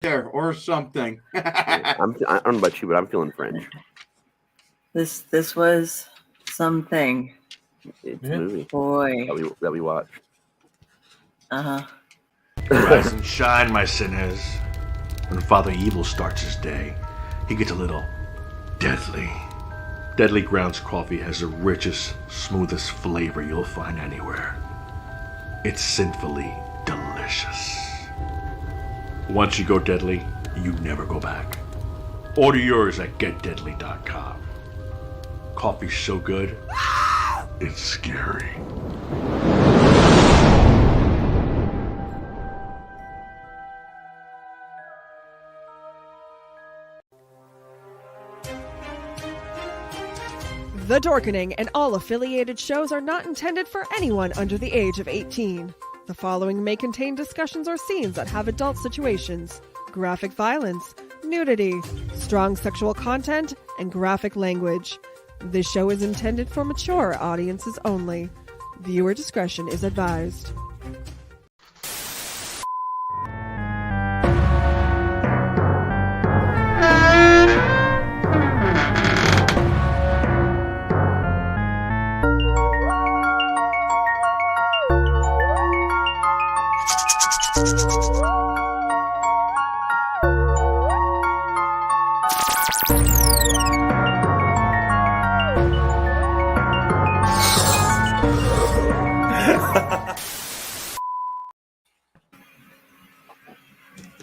there or something. I don't know about you, but I'm feeling French. This was something. It's a movie Boy. that we watched. Uh-huh. Rise and shine, my sinners. When Father Evil starts his day, he gets a little deadly. Deadly Grounds coffee has the richest, smoothest flavor you'll find anywhere. It's sinfully delicious. Once you go deadly, you never go back. Order yours at getdeadly.com. Coffee's so good, it's scary. The Dorkening and all affiliated shows are not intended for anyone under the age of 18. The following may contain discussions or scenes that have adult situations, graphic violence, nudity, strong sexual content, and graphic language. This show is intended for mature audiences only. Viewer discretion is advised.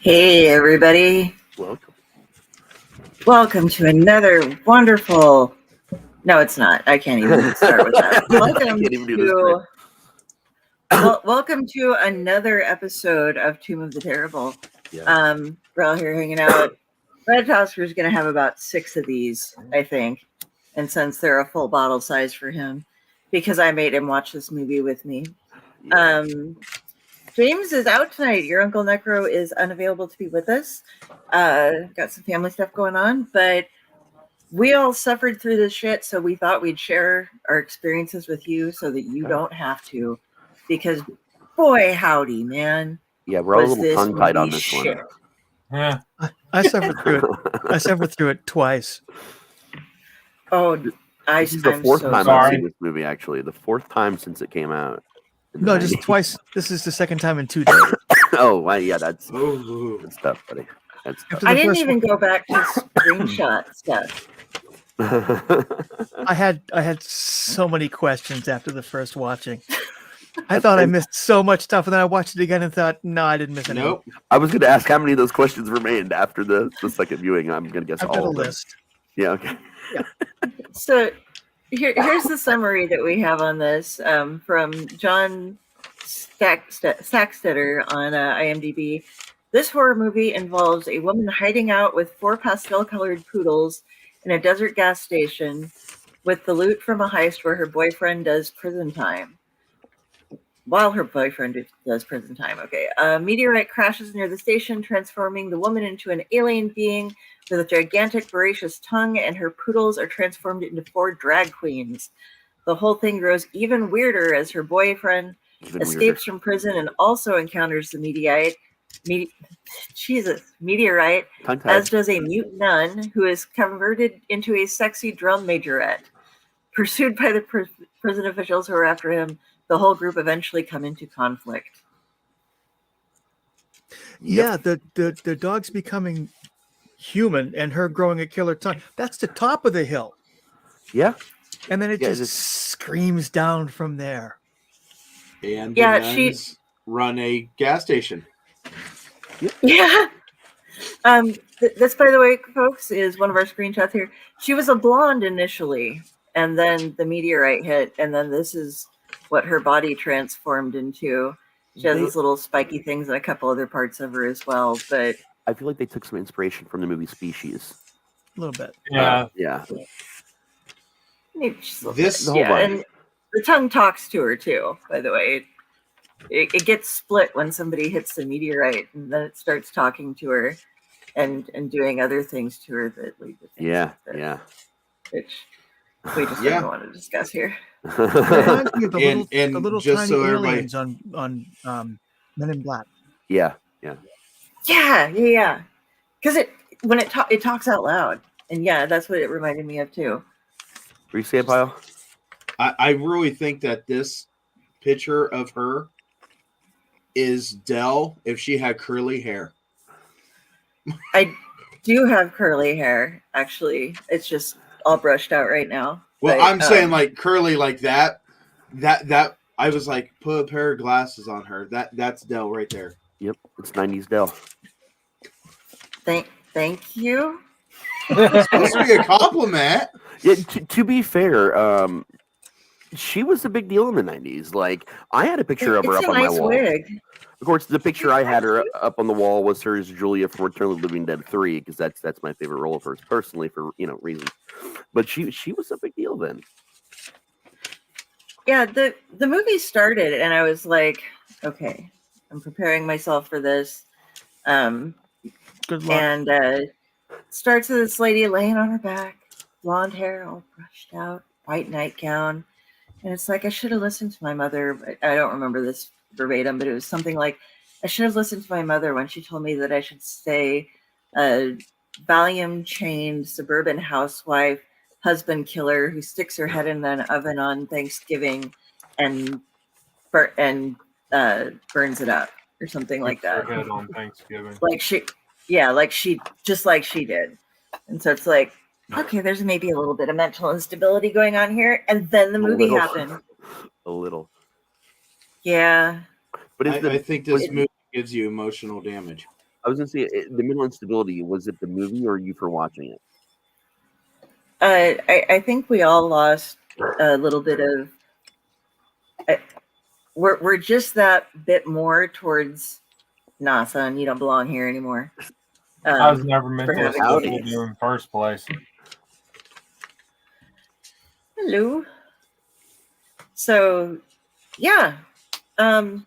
Hey, everybody. Welcome to another wonderful... No, it's not. I can't even start with that. Welcome to another episode of Tomb of the Terrible. Yeah. We're all here hanging out. Red Oscar's going to have about 6 of these, I think. And since they're a full bottle size for him, because I made him watch this movie with me. Yeah. James is out tonight. Your UncleNecRo is unavailable to be with us. Got some family stuff going on, but we all suffered through this shit, so we thought we'd share our experiences with you so that you don't have to. Because, boy, howdy, man. Yeah, we're all a little tongue-tied on this one. Yeah, I suffered through it. I suffered through it twice. Oh, this is the 4th time I've seen this movie, actually. The 4th time since it came out. No, just twice. This is the 2nd time in 2 days. Oh, well, yeah, that's good stuff, buddy. That's I didn't even go back to screenshot stuff. I had so many questions after the first watching. I thought I missed so much stuff, and then I watched it again and thought, no, I didn't miss anything. Nope. I was going to ask how many of those questions remained after the second viewing. I'm going to guess I've all got a of them. list. Yeah, okay. Yeah. So here's the summary that we have on this from John Sackstetter on IMDb. This horror movie involves a woman hiding out with 4 pastel-colored poodles in a desert gas station with the loot from a heist where her boyfriend does prison time. While her boyfriend does prison time, okay. A meteorite crashes near the station, transforming the woman into an alien being with a gigantic, voracious tongue, and her poodles are transformed into 4 drag queens. The whole thing grows even weirder as her boyfriend escapes from prison and also encounters the meteorite, as does a mute nun who is converted into a sexy drum majorette. Pursued by the prison officials who are after him, the whole group eventually come into conflict. Yeah, the dog's becoming human and her growing a killer tongue. That's the top of the hill. Yeah. And then it just screams down from there. And the nuns run a gas station. Yeah. This, by the way, folks, is one of our screenshots here. She was a blonde initially, and then the meteorite hit, and then this is what her body transformed into. She has these little spiky things and a couple other parts of her as well. But I feel like they took some inspiration from the movie Species. A little bit. Yeah. Yeah. And the tongue talks to her too, by the way. It gets split when somebody hits the meteorite, and then it starts talking to her and doing other things to her that lead to things Yeah, like this, yeah. Which we just don't want to discuss here. The little tiny aliens on Men in Black. Yeah, yeah. Yeah. Because when it talks out loud, and yeah, that's what it reminded me of too. Were you saying, Pyle? I really think that this picture of her is Dell if she had curly hair. I do have curly hair, actually. It's just all brushed out right now. Well, but, I'm saying like curly like that. That I was like, put a pair of glasses on her. That's Dell right there. Yep, it's 90s Dell. Thank you. It's supposed to be a compliment. Yeah, to be fair, she was a big deal in the 90s. Like, I had a picture of her up on my wall. Wig. Of course, the picture I had her up on the wall was her as Julia from Return of the Living Dead 3, because that's my favorite role of hers personally for reasons. But she was a big deal then. Yeah, the movie started, and I was like, okay, I'm preparing myself for this. Good luck. And starts with this lady laying on her back, blonde hair all brushed out, white nightgown. And it's like, I should have listened to my mother. I don't remember this verbatim, but it was something like, I should have listened to my mother when she told me that I should stay a volume-chained suburban housewife, husband killer who sticks her head in an oven on Thanksgiving and burns it up or something like that. Her head on Thanksgiving. Like she did. And so it's like, okay, there's maybe a little bit of mental instability going on here. And then the movie happened. A little. Yeah. But I think this movie gives you emotional damage. I was going to say, the mental instability, was it the movie or you for watching it? I think we all lost a little bit of... We're just that bit more towards, nah, son, you don't belong here anymore. I was never meant to listen to you in the first place. Hello. So, yeah. Rob,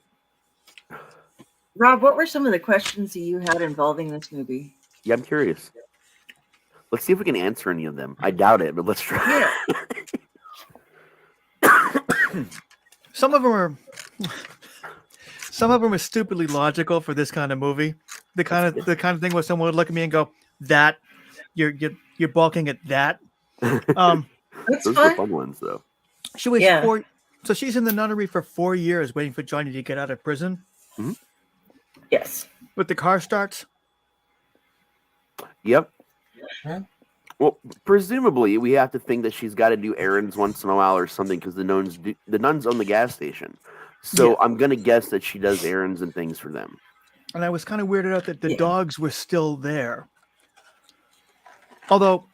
what were some of the questions that you had involving this movie? Yeah, I'm curious. Let's see if we can answer any of them. I doubt it, but let's try. Yeah. Some of them are stupidly logical for this kind of movie. The kind of thing where someone would look at me and go, "That you're balking at that." That's Those fun. are fun ones, though. She was so she's in the nunnery for 4 years waiting for Johnny to get out of prison. Mm-hmm. Yes. But the car starts. Yep. Huh? Well, presumably we have to think that she's got to do errands once in a while or something because the nuns own the gas station. So I'm gonna guess that she does errands and things for them. And I was kind of weirded out that the dogs were still there. Although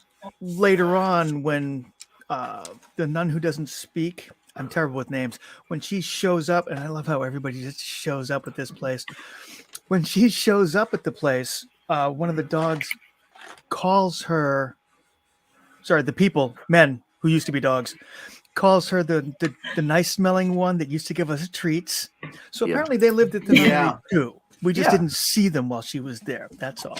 later on, when the nun who doesn't speak, I'm terrible with names, when she shows up, and I love how everybody just shows up at this place. When she shows up at the place, one of the dogs calls her, men who used to be dogs, calls her the nice smelling one that used to give us treats. So apparently they lived at the nunnery too. We just didn't see them while she was there. That's all.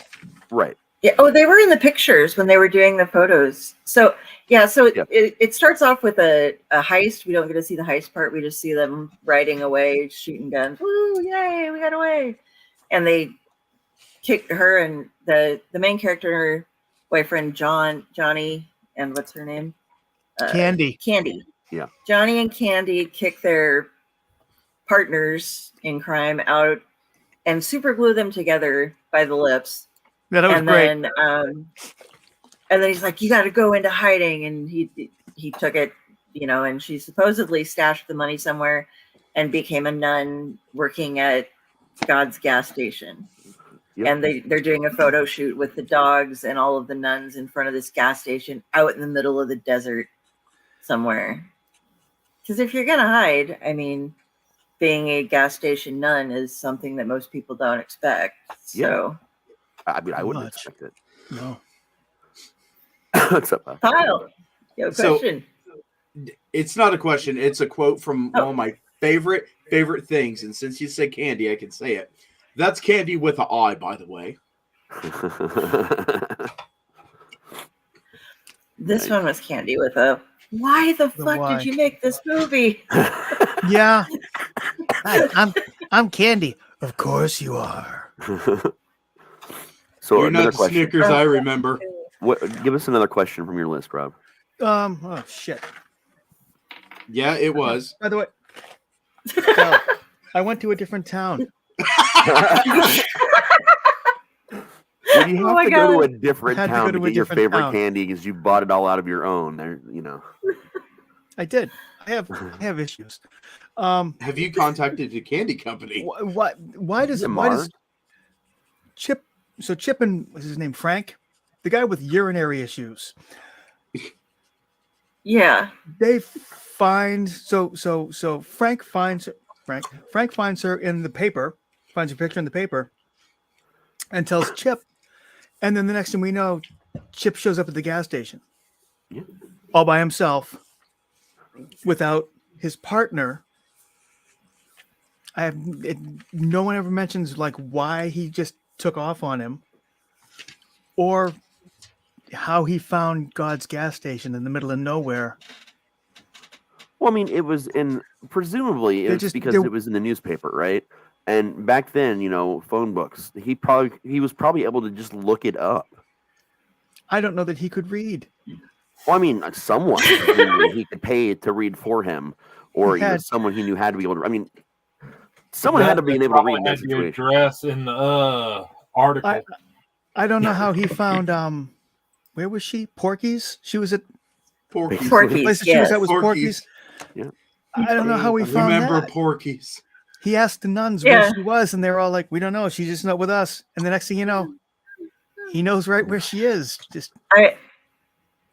Right. Yeah. Oh, they were in the pictures when they were doing the photos. So it starts off with a heist. We don't get to see the heist part. We just see them riding away, shooting guns. Woo! Yay! We got away. And they kick her and the main character, her boyfriend Johnny, and what's her name? Candy. Yeah. Johnny and Candy kick their partners in crime out and super glue them together by the lips. Yeah, that was great. And then he's like, "You got to go into hiding," and he took it, and she supposedly stashed the money somewhere and became a nun working at God's gas station. Yep. And they're doing a photo shoot with the dogs and all of the nuns in front of this gas station out in the middle of the desert somewhere. Because if you're going to hide, I mean, being a gas station nun is something that most people don't expect. So, I mean, I wouldn't expect it. No. What's up, Pyle? Pyle, you have a question. It's not a question. It's a quote from one of my favorite things. And since you said Candy, I can say it. That's Candy with an I, by the way. This one was Candy with a, why the fuck did you make this movie? Yeah. I'm Candy. Of course you are. So You're another not the question. Snickers I remember. Give us another question from your list, Rob. Oh shit. Yeah, it was. By the way, so, I went to a different town. Well, you have to go to a I different had to town go to to a get your different favorite town. candy because you bought it all out of your own. There, you know. I did. I have issues. Have you contacted the candy company? Why does Mars? Chip? So Chip and what's his name? Frank, the guy with urinary issues. Yeah. They find so Frank finds her in the paper, finds her picture in the paper, and tells Chip. And then the next thing we know, Chip shows up at the gas station, all by himself, without his partner. No one ever mentions like why he just took off on him, or how he found God's gas station in the middle of nowhere. Well, I mean, presumably it was because it was in the newspaper, right? And back then, phone books. He was probably able to just look it up. I don't know that he could read. Well, I mean, someone he could pay to read for him, or someone he knew had to be able to. I mean, someone had to be able to read in that situation. Address in the article. I don't know how he found. Where was she? Porky's. She was at Porky's. The place that she was at was Porky's. Yeah. I don't know how he found Remember that. Porky's. He asked the nuns where she was, and they were all like, "We don't know. She's just not with us." And the next thing you know, he knows right where she is. Just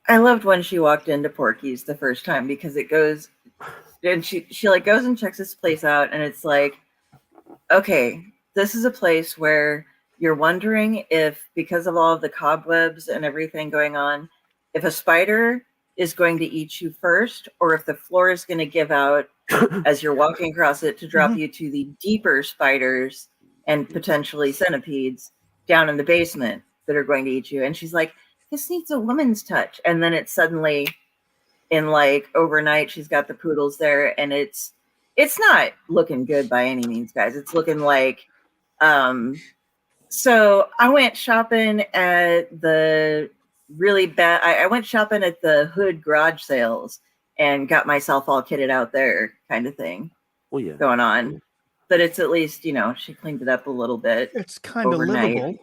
I loved when she walked into Porky's the first time because it goes, and she like goes and checks this place out, and it's like, okay, this is a place where you're wondering if, because of all of the cobwebs and everything going on, if a spider is going to eat you first, or if the floor is going to give out as you're walking across it to drop you to the deeper spiders and potentially centipedes down in the basement that are going to eat you. And she's like, this needs a woman's touch. And then it's suddenly in like overnight, she's got the poodles there, and it's not looking good by any means, guys. It's looking like, so I went shopping at the really bad. I went shopping at the Hood garage sales and got myself all kitted out there, kind of thing. Well, yeah, going on. But it's at least, she cleaned it up a little bit. It's kind of livable.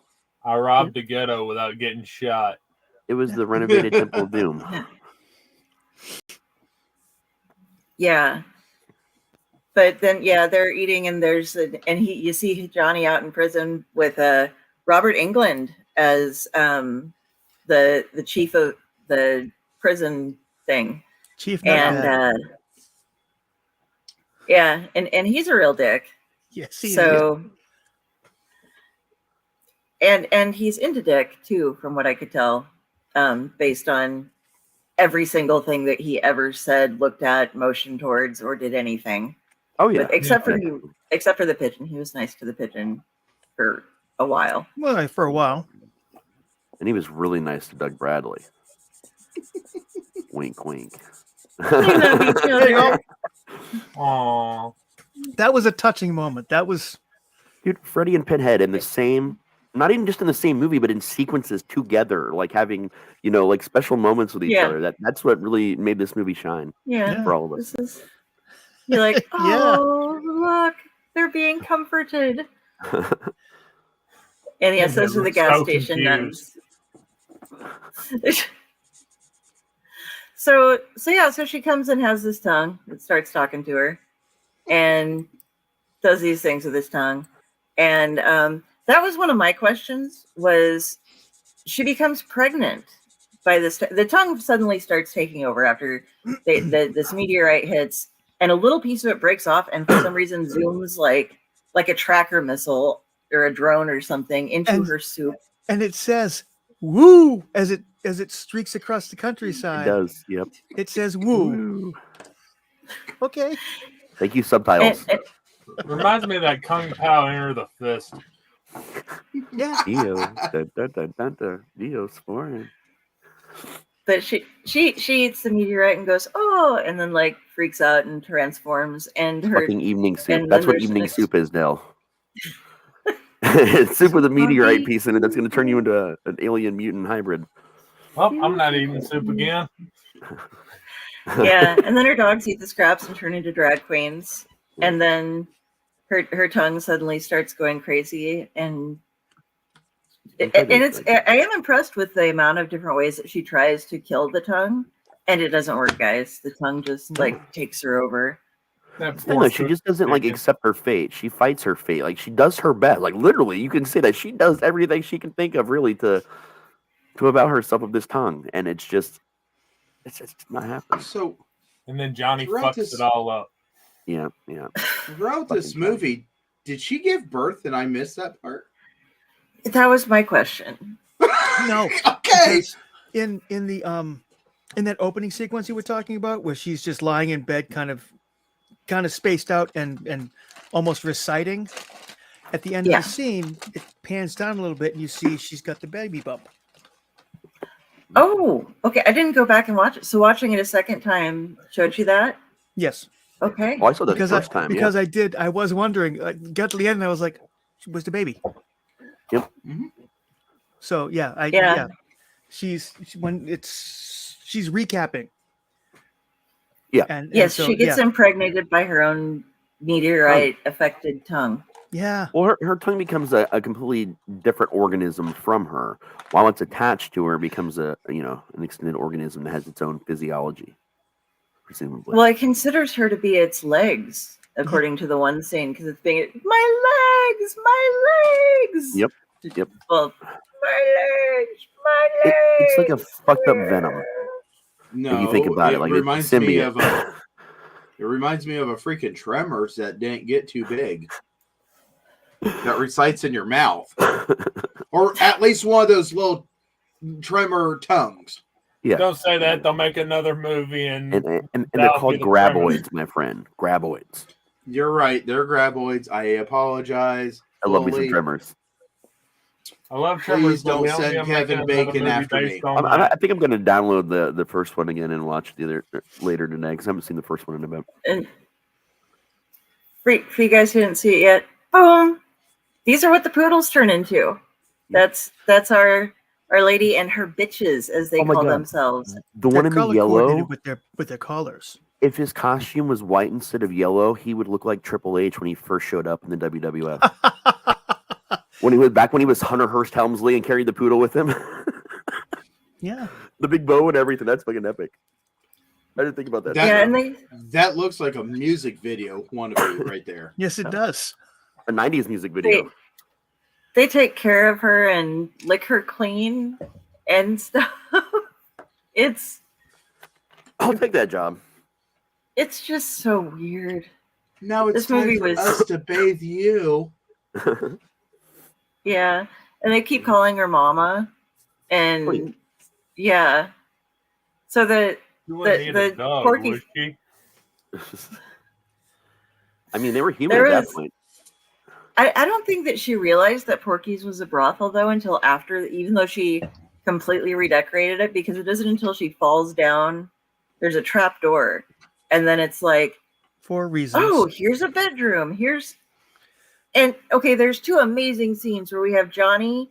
I robbed a ghetto without getting shot. It was the renovated Temple of Doom. Yeah. But then, they're eating, and you see Johnny out in prison with Robert Englund as the chief of the prison thing. Chief, and and he's a real dick. Yes, he is. And he's into dick too, from what I could tell, based on every single thing that he ever said, looked at, motioned towards, or did anything. Oh yeah, except for the pigeon. He was nice to the pigeon for a while. Well, for a while. And he was really nice to Doug Bradley. Wink, wink. Aww. That was a touching moment. That was, dude, Freddy and Pinhead in the same, not even just in the same movie, but in sequences together, like having, like special moments with each other. That's what really made this movie shine. Yeah, for all of us. You're like, oh, look, they're being comforted. And yes, those are the gas station nuns. So she comes and has this tongue and starts talking to her and does these things with his tongue. And that was one of my questions, was she becomes pregnant by this. The tongue suddenly starts taking over after this meteorite hits, and a little piece of it breaks off and for some reason zooms like a tracker missile or a drone or something into her soup. And it says, woo, as it streaks across the countryside. It does, yep. It says woo. Okay. Thank you, subtitles. Reminds me of that Kung Pao Enter the Fist. Yeah. Dio's foreign. But she eats the meteorite and goes, oh, and then like freaks out and transforms. And her fucking evening soup. That's what evening soup is, Dell. Soup with a meteorite piece in it that's going to turn you into an alien mutant hybrid. Well, I'm not eating soup again. Yeah, and then her dogs eat the scraps and turn into drag queens, and then her tongue suddenly starts going crazy, and I am impressed with the amount of different ways that she tries to kill the tongue, and it doesn't work, guys. The tongue just takes her over. She just doesn't accept her fate. She fights her fate. Like she does her best. Like literally, you can say that she does everything she can think of really to about herself with this tongue, and it's just not happening. So, and then Johnny fucks it all up. Yeah. Throughout this movie, did she give birth and I missed that part? That was my question. No. Okay. In that opening sequence you were talking about, where she's just lying in bed, kind of spaced out and almost reciting. At the end of the scene, it pans down a little bit, and you see she's got the baby bump. Oh, okay. I didn't go back and watch it. So watching it a second time showed you that? Yes. Okay. Oh, I saw that first time. Because I did. I was wondering. Got to the end, and I was like, "Was the baby?" Yep. Mm-hmm. So she's recapping. Yeah. And so, she gets impregnated by her own meteorite-affected tongue. Yeah. Well, her tongue becomes a completely different organism from her. While it's attached to her, it becomes an extended organism that has its own physiology, presumably. Well, it considers her to be its legs, according to the one scene, because it's being my legs. Yep. Well, my legs. It's like a fucked up venom. No, if you think about it, like reminds me of it reminds me of a freaking Tremors that didn't get too big. That recites in your mouth, or at least one of those little tremor tongues. Yeah. Don't say that. They'll make another movie, and they're called graboids, my friend. Graboids. You're right. They're graboids. I apologize. I love me some Tremors. I love Tremors. Please don't send Kevin Bacon after me. I think I'm going to download the first one again and watch the other later today because I haven't seen the first one in about. And for you guys who didn't see it yet, boom! These are what the poodles turn into. That's our lady and her bitches, as they call themselves. The one in the yellow with their collars. If his costume was white instead of yellow, he would look like Triple H when he first showed up in the WWF. when he was Hunter Hearst Helmsley and carried the poodle with him. Yeah. The big bow and everything. That's fucking epic. I didn't think about that. That looks like a music video wannabe right there. Yes, it does. A 90s music video. They take care of her and lick her clean and stuff. I'll take that job. It's just so weird. Now it's time for us to bathe you. Yeah, and they keep calling her mama, and so the Porky. I mean, they were human at that point. I don't think that she realized that Porky's was a brothel though until after, even though she completely redecorated it, because it isn't until she falls down. There's a trap door, and then it's like, for reasons. Oh, here's a bedroom. There's two amazing scenes where we have Johnny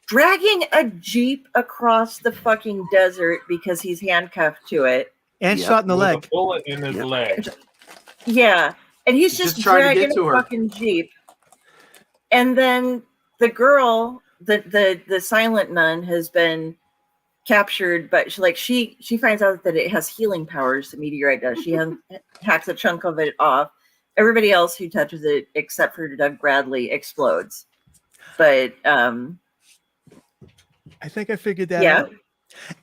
dragging a Jeep across the fucking desert because he's handcuffed to it. And shot in the leg. A bullet in his leg. Yeah. And he's just dragging a fucking Jeep. And then the girl, the silent nun, has been captured, but she finds out that it has healing powers. The meteorite does. She hacks a chunk of it off. Everybody else who touches it, except for Doug Bradley, explodes. But I think I figured that out.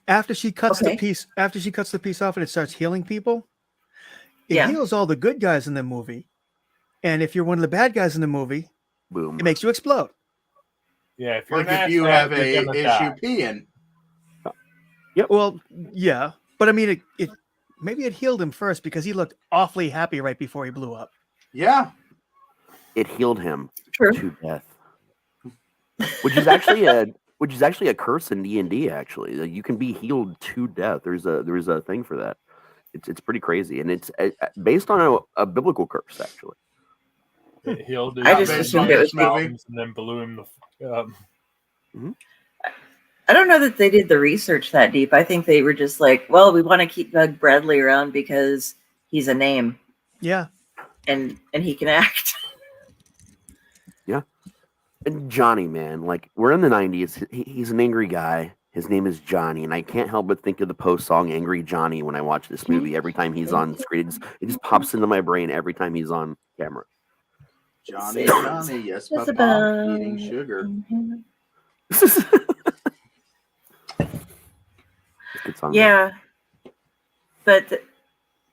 After she cuts the piece off and it starts healing people, it heals all the good guys in the movie. And if you're one of the bad guys in the movie, boom, it makes you explode. Yeah, if you have a issue peeing. Yeah, well, yeah, but I mean, it maybe it healed him first because he looked awfully happy right before he blew up. Yeah, it healed him to death, which is actually a curse in D&D. Actually, you can be healed to death. There's a thing for that. It's pretty crazy, and it's based on a biblical curse actually. It healed his I just based assumed on it this was movie. mountains and then blew him the. I don't know that they did the research that deep. I think they were just like, well, we want to keep Doug Bradley around because he's a name Yeah. and he can act. And Johnny, man, like we're in the 90s. He's an angry guy. His name is Johnny, and I can't help but think of the Post song "Angry Johnny" when I watch this movie. Every time he's on screen, it just pops into my brain every time he's on camera. Johnny, yes, It's Papa, about- eating sugar. It's a good song. Yeah, but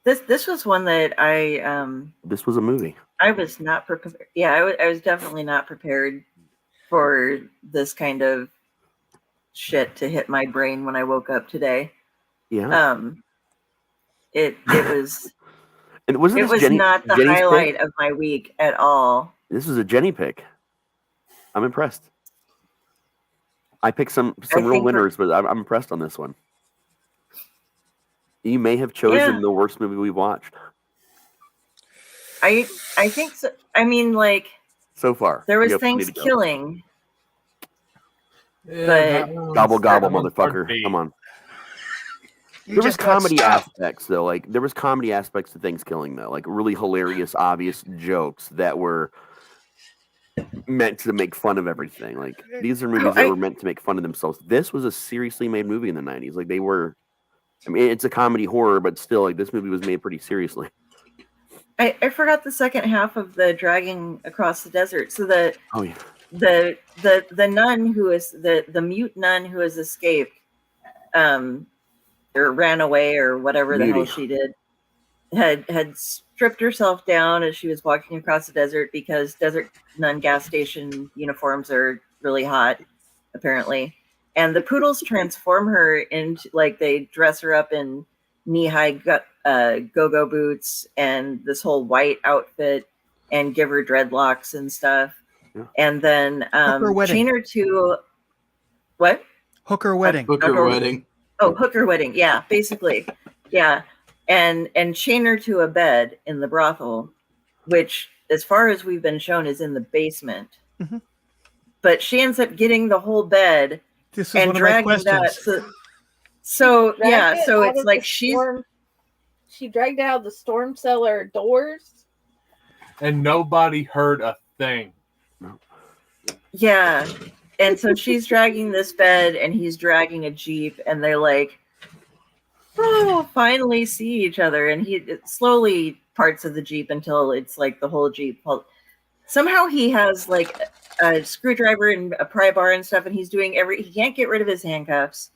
this was one that I This was a movie. was not prepared. Yeah, I was definitely not prepared for this kind of shit to hit my brain when I woke up today. Yeah. It was And wasn't it this was Jenny, not the Jenny's highlight pick? of my week at all. This was a Jenny pick. I'm impressed. I picked some real think winners, but I'm impressed on this one. You may have chosen Yeah. the worst movie we've watched I think so. I mean, like so far. there was You have plenty to go. Thanksgiving. Gobble gobble, motherfucker! Come on. You There was just got comedy stuffed. aspects though. Like there was comedy aspects to Thanksgiving though. Like really hilarious, obvious jokes that were meant to make fun of everything. Like these are movies that were meant to make fun of themselves. This was a seriously made movie in the 90s. Like they were. I mean, it's a comedy horror, but still, like this movie was made pretty seriously. I forgot the second half of the dragging across the desert. So Oh yeah. the nun who is the mute nun who has escaped, or ran away or whatever the hell Muty. she did, had stripped herself down as she was walking across the desert because desert nun gas station uniforms are really hot, apparently. And the poodles transform her into, like, they dress her up in knee-high go-go boots and this whole white outfit and give her dreadlocks and stuff. Yeah. And then Hooker wedding. chain her to what? Hooker wedding. Hooker wedding. Oh, hooker wedding. Yeah, basically. Yeah. And chain her to a bed in the brothel, which, as far as we've been shown, is in the basement. Mhm. But she ends up getting the whole bed This is and one of my dragging that. questions. So Dragged yeah, it so out it's of like the she's storm- she dragged it out of the storm cellar doors. And nobody heard a thing. yeah. And so she's dragging this bed and he's dragging a Jeep, and they're like, oh, finally see each other. And it slowly parts of the Jeep until it's like the whole Jeep. Somehow he has like a screwdriver and a pry bar and stuff, and he's doing he can't get rid of his handcuffs.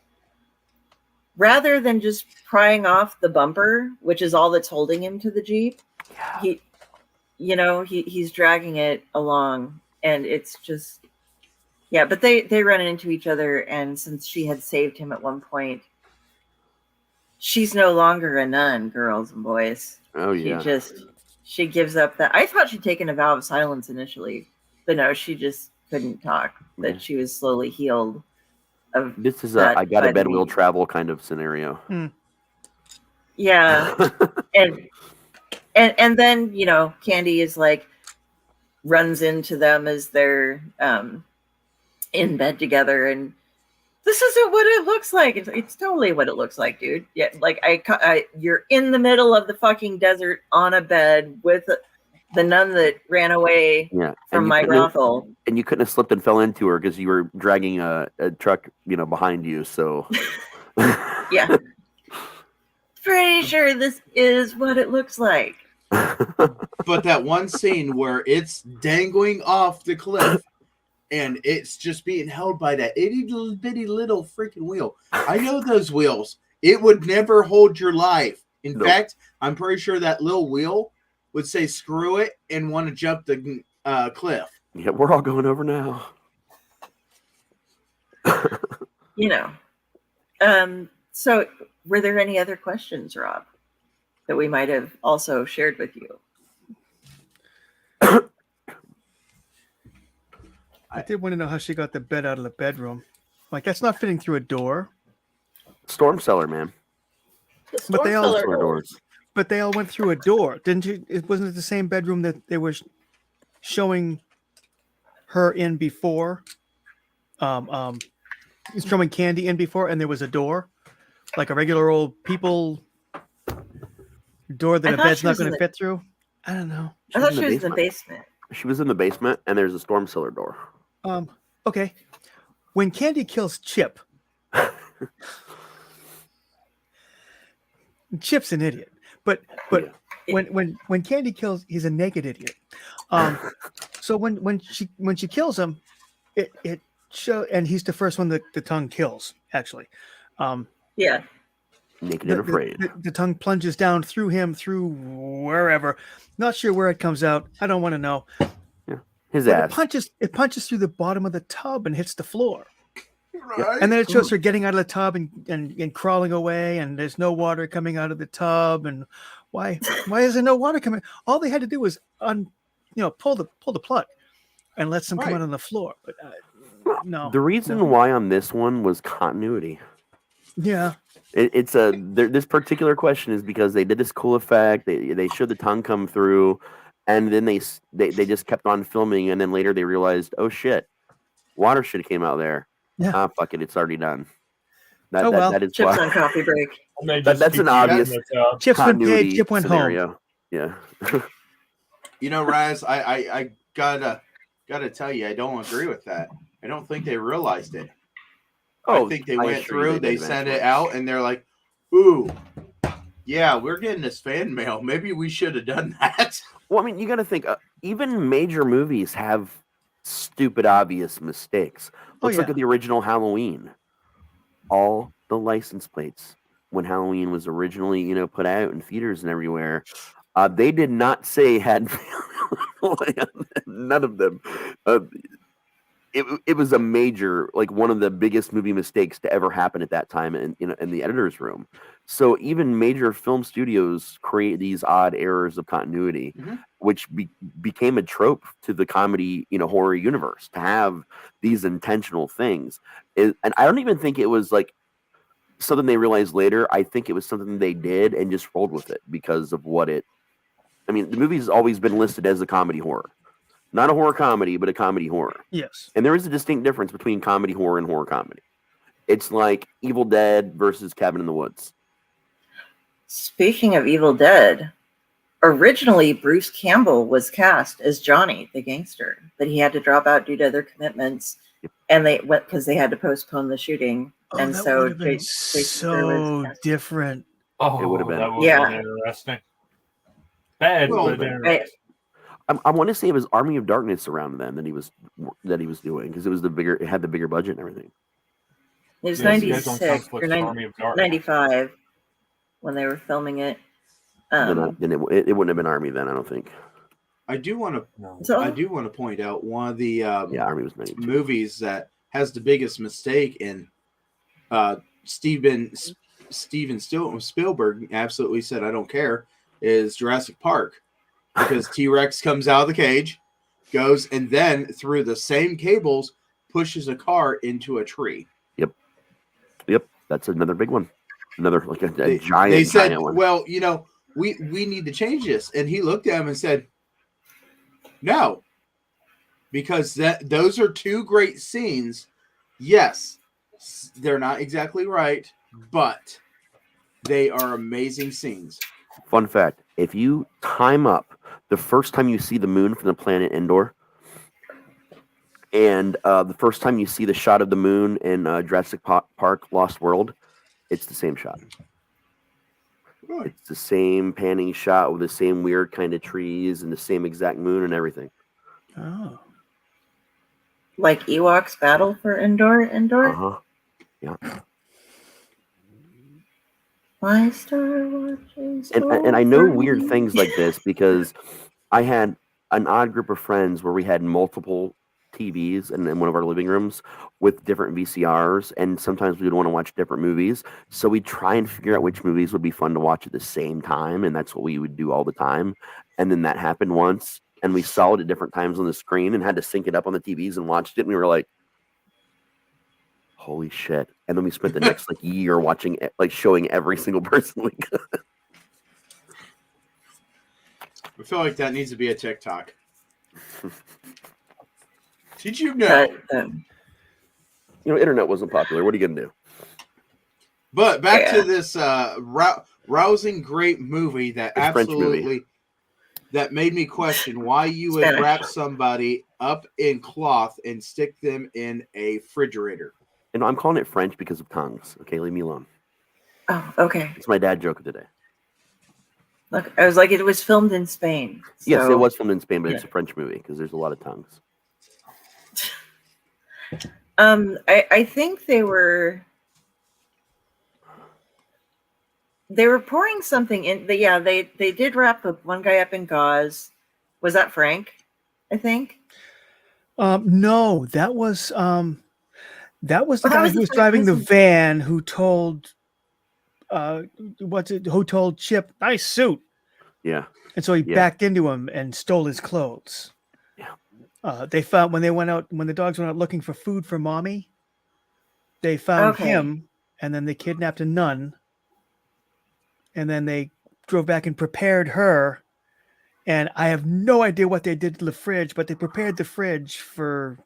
Rather than just prying off the bumper, which is all that's holding him to the Jeep, he's dragging it along, and it's just, yeah. But they run into each other, and since she had saved him at one point, she's no longer a nun, girls and boys. Oh yeah. She gives up that. I thought she'd taken a vow of silence initially, but no, she just couldn't talk. But Yeah. she was slowly healed. Of This is that I got a by bed, the we'll meat. travel kind of scenario. Yeah, and then Candy is like runs into them as they're in bed together, and this isn't what it looks like. It's totally what it looks like, dude. Yeah, like you're in the middle of the fucking desert on a bed with the nun that ran away Yeah. from my brothel. And you couldn't have slipped and fell into her because you were dragging a truck, behind you. So Yeah, pretty sure this is what it looks like. But that one scene where it's dangling off the cliff and it's just being held by that itty bitty little freaking wheel. I know those wheels. It would never hold your life. In Nope. fact, I'm pretty sure that little wheel would say screw it and want to jump the cliff. Yeah, we're all going over now. So were there any other questions, Rob, that we might have also shared with you? I did want to know how she got the bed out of the bedroom. Like, that's not fitting through a door. Storm cellar, man. The But storm they all- cellar Door doors. doors. But they all went through a door, didn't you? It wasn't the same bedroom that they were showing her in before. Showing Candy in before, and there was a door, like a regular old people door that I a thought bed's she not was going in to fit through. I don't know. I thought she was in the basement. She was in the basement, and there's a storm cellar door. Okay. When Candy kills Chip, Chip's an idiot, but when Candy kills, he's a naked idiot. So when she kills him, it show, and he's the first one that the tongue kills, actually. Yeah. Naked and afraid. The tongue plunges down through him, through wherever. Not sure where it comes out. I don't want to know. Yeah, his But ass. it punches through the bottom of the tub and hits the floor. Right? And then it shows her getting out of the tub and crawling away, and there's no water coming out of the tub. And why is there no water coming? All they had to do was pull the plug and let some come out on the floor. But no. The reason why on this one was continuity. Yeah. This particular question is because they did this cool effect. They showed the tongue come through, and then they just kept on filming, and then later they realized, oh shit, water should have came out there. Yeah. Fuck it, it's already done. That is Chip's why. on coffee break. That's an obvious Chip's been paid. Chip went scenario. home. Yeah. Raz, I gotta tell you, I don't agree with that. I don't think they realized it. I think they went through, they sent it out, and they're like, ooh, yeah, we're getting this fan mail. Maybe we should have done that. Well, I mean, you got to think, even major movies have stupid, obvious mistakes. Let's look at the original Halloween. All the license plates, when Halloween was originally, put out in theaters and everywhere, they did not say had none of them. It was a major, like one of the biggest movie mistakes to ever happen at that time in the editor's room. So even major film studios create these odd errors of continuity, which became a trope to the comedy, horror universe, to have these intentional things. And I don't even think it was like something they realized later. I think it was something they did and just rolled with it because of the movie's always been listed as a comedy horror. Not a horror comedy, but a comedy horror. Yes. And there is a distinct difference between comedy horror and horror comedy. It's like Evil Dead versus Cabin in the Woods. Speaking of Evil Dead, originally Bruce Campbell was cast as Johnny, the gangster, but he had to drop out due to other commitments, and they went because they had to postpone the shooting. And that so would have been so different. Oh, It would have been. That would have been interesting. Bad, but interesting. I want to say it was Army of Darkness around then that he was doing, because it had the bigger budget and everything. It was 96 or 95 when they were filming it. Then it wouldn't have been Army then, I don't think. I do want to point out one of the Army was movies that has the biggest mistake in Steven Spielberg absolutely said I don't care is Jurassic Park. Because T-Rex comes out of the cage, goes, and then through the same cables, pushes a car into a tree. Yep. That's another big one. Another like a giant. They said, giant one. "Well, we need to change this," and he looked at him and said, "No, because those are two great scenes. Yes, they're not exactly right, but they are amazing scenes." Fun fact: if you time up the first time you see the moon from the planet Endor, and the first time you see the shot of the moon in Jurassic Park Lost World, it's the same shot. Really? It's the same panning shot with the same weird kind of trees and the same exact moon and everything. Oh. Like Ewoks Battle for Endor? Uh-huh. Yeah. My Star Watches. And I know weird things like this because I had an odd group of friends where we had multiple TVs in one of our living rooms with different VCRs, and sometimes we would want to watch different movies. So we'd try and figure out which movies would be fun to watch at the same time, and that's what we would do all the time. And then that happened once, and we saw it at different times on the screen and had to sync it up on the TVs and watched it, and we were like, holy shit. And then we spent the next year watching it, showing every single person we could. I feel like that needs to be a TikTok. Did you know? Internet wasn't popular. What are you gonna do? But back to this rousing, great movie that It's a French absolutely movie. that made me question why you would Spanish. wrap somebody up in cloth and stick them in a refrigerator. And I'm calling it French because of tongues. Okay, leave me alone. Oh, okay. It's my dad joke of the day. Look, I was like, it was filmed in Spain. Yes, so- it was filmed in Spain, but it's a French movie because there's a lot of tongues. I think they were pouring something in. They did wrap one guy up in gauze. Was that Frank? I think. No, that was the guy who was the driving the person. van who told who told Chip, nice suit. Yeah. And so he backed into him and stole his clothes. Yeah. They found when the dogs went out looking for food for mommy, they found him, and then they kidnapped a nun, and then they drove back and prepared her. And I have no idea what they did to the fridge, but they prepared the fridge for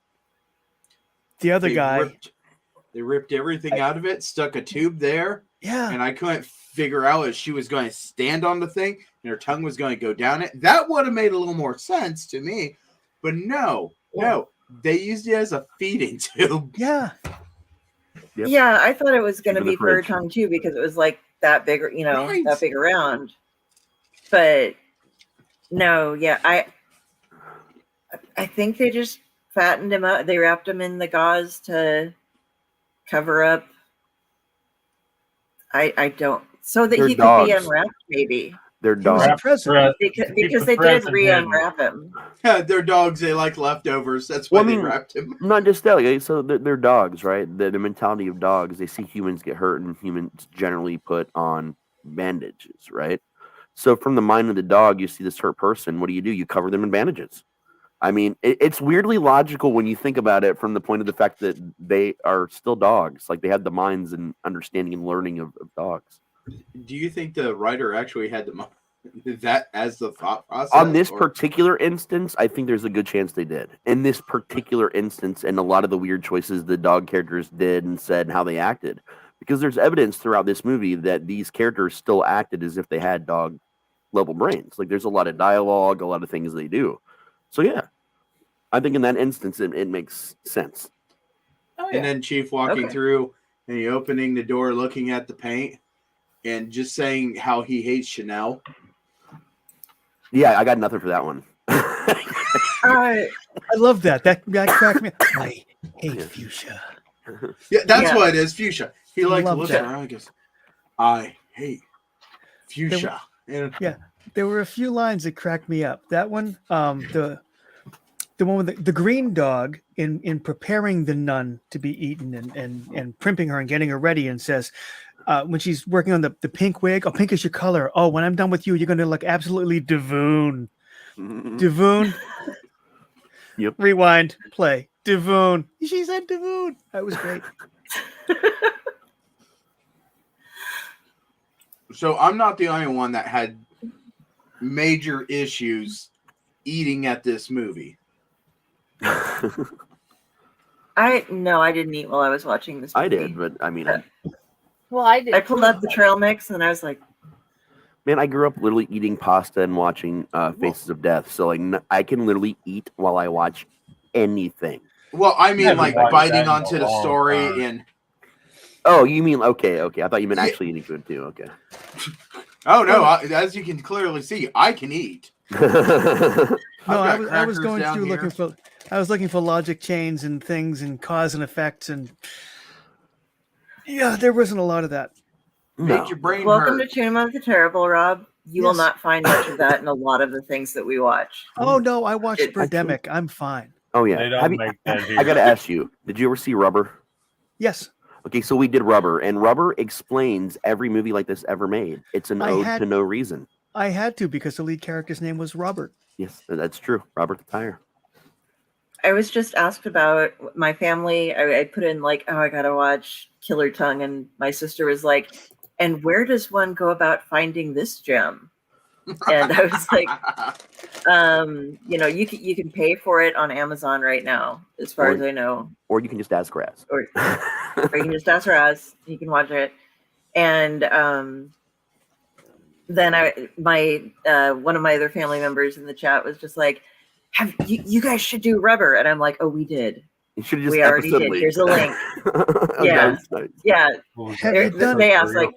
the other guy. They ripped everything out of it, stuck a tube there. Yeah. And I couldn't figure out if she was going to stand on the thing and her tongue was going to go down it. That would have made a little more sense to me. But no. They used it as a feeding tube. Yeah. Yep. Yeah, I thought it was going to Even the be for her fridge. tongue too because it was like that big, Right. that big around. But no, yeah, I think they just fattened him up. They wrapped him in the gauze to cover up. I don't, so that They're he could be dogs. unwrapped, maybe They're He was a dogs. president. because they did re-unwrap him. Yeah, they're dogs. They like leftovers. That's why Well, I they mean, wrapped him. Not just that. Like, so they're dogs, right? The mentality of dogs, they see humans get hurt and humans generally put on bandages, right? So from the mind of the dog, you see this hurt person. What do? You cover them in bandages. I mean, it's weirdly logical when you think about it from the point of the fact that they are still dogs. Like they have the minds and understanding and learning of dogs. Do you think the writer actually had that as the thought process? On this or- particular instance, I think there's a good chance they did. In this particular instance, and a lot of the weird choices the dog characters did and said and how they acted. Because there's evidence throughout this movie that these characters still acted as if they had dog level brains. Like there's a lot of dialogue, a lot of things they do. So yeah, I think in that instance, it makes sense. And then Chief walking through and he opening the door, looking at the paint, and just saying how he hates Chanel. Yeah, I got nothing for that one. I love that. That cracked me up. I hate fuchsia. Yeah, that's what it is, fuchsia. He like Love looks that. around and goes, I hate fuchsia. And Yeah, there were a few lines that cracked me up. That one, the one with the green dog in preparing the nun to be eaten and primping her and getting her ready, and says when she's working on the pink wig, oh, pink is your color. Oh, when I'm done with you, you're going to look absolutely Devoon. Devoon. Yep. Rewind. Play. Devoon. She said Devoon. That was great. so I'm not the only one that had major issues eating at this movie. I didn't eat while I was watching this movie. I did, but I mean, Well, I did. I pulled up the trail mix and I was like, man, I grew up literally eating pasta and watching Faces of Death. So like, I can literally eat while I watch anything. Well, I mean, Haven't like watched biting that in onto a the long story time. and Oh, you mean okay? I thought you meant Yeah. actually eating food too. Okay. oh no, as you can clearly see, I can eat. No, I've got I was crackers going down through here. looking for logic chains and things and cause and effects, and yeah, there wasn't a lot of that. Make your brain welcome hurt. to Tuna of the Terrible, Rob. You will Yes. not find much of that in a lot of the things that we watch. Oh no, I watched It- Birdemic. I'm fine. Oh They yeah. don't make that here. I gotta ask you. Did you ever see Rubber? Yes, Okay, so we did Rubber, and Rubber explains every movie like this ever made. It's an I ode had- to no reason. I had to because the lead character's name was Robert. Yes, that's true. Robert the Tire. I was just asked about my family. I put in like, oh, I gotta watch Killer Tongue, and my sister was like, and where does one go about finding this gem? And I was like, you can pay for it on Amazon right now, as far as I know. Or you can just ask Raz. Or you can just ask Raz. You can watch it. And then one of my other family members in the chat was just like, you guys should do Rubber. And I'm like, oh, we did. You should have just we already did. Leaked. Here's a link. Yeah. Nice. Yeah. They asked like,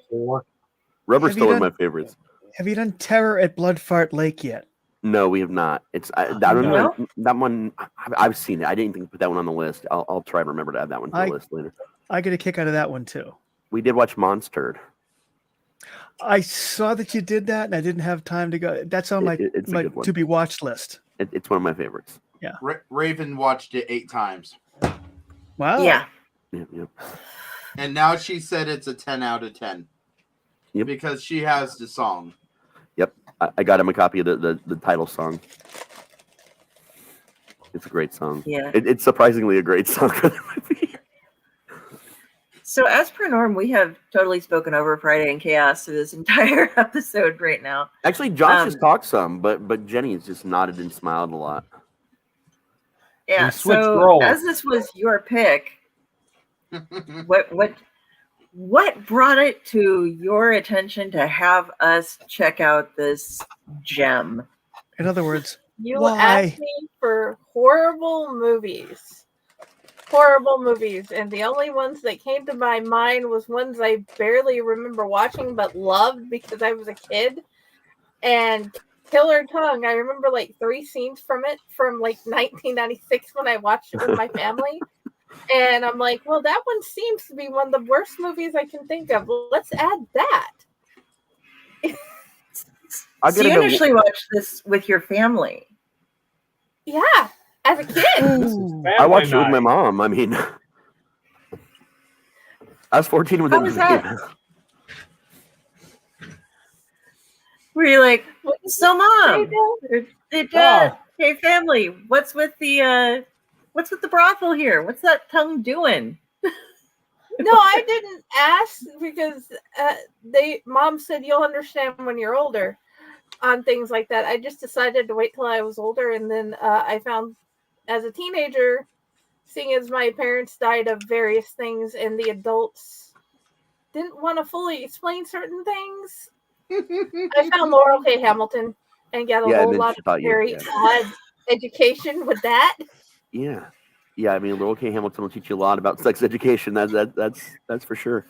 Rubber's still one of my favorites. Have you done Terror at Bloodfart Lake yet? No, we have not. I don't know. That one, I've seen it. I didn't think to put that one on the list. I'll try and remember to add that one to the list later. I get a kick out of that one too. We did watch Monstered. I saw that you did that, and I didn't have time to go. That's on my to be watched list. It's one of my favorites. Yeah. Raven watched it 8 times. Wow. Yeah. Yep. And now she said it's a 10 out of 10. Yep. Because she has the song. Yep. I got him a copy of the title song. It's a great song. Yeah. It's surprisingly a great song for the movie. So as per norm, we have totally spoken over Friday in Chaos through this entire episode right now. Actually, Josh has talked some, but Jenny has just nodded and smiled a lot. Yeah. So as this was your pick, what brought it to your attention to have us check out this gem? In other words, you asked me for horrible movies, and the only ones that came to my mind was ones I barely remember watching but loved because I was a kid. And Killer Tongue, I remember like 3 scenes from it from like 1996 when I watched it with my family. And I'm like, well, that one seems to be one of the worst movies I can think of. Let's add that. So you initially watched this with your family? Yeah, as a kid. I watched it with my mom. I mean, I was 14 when How was that? Were you like, so mom, hey family, what's with the brothel here? What's that tongue doing? No, I didn't ask because mom said you'll understand when you're older on things like that. I just decided to wait till I was older, and then I found as a teenager, seeing as my parents died of various things and the adults didn't want to fully explain certain things, I found Laurel K. Hamilton and got a whole lot of very odd education with that. Yeah. Yeah, I mean, Laurel K. Hamilton will teach you a lot about sex education. That's for sure.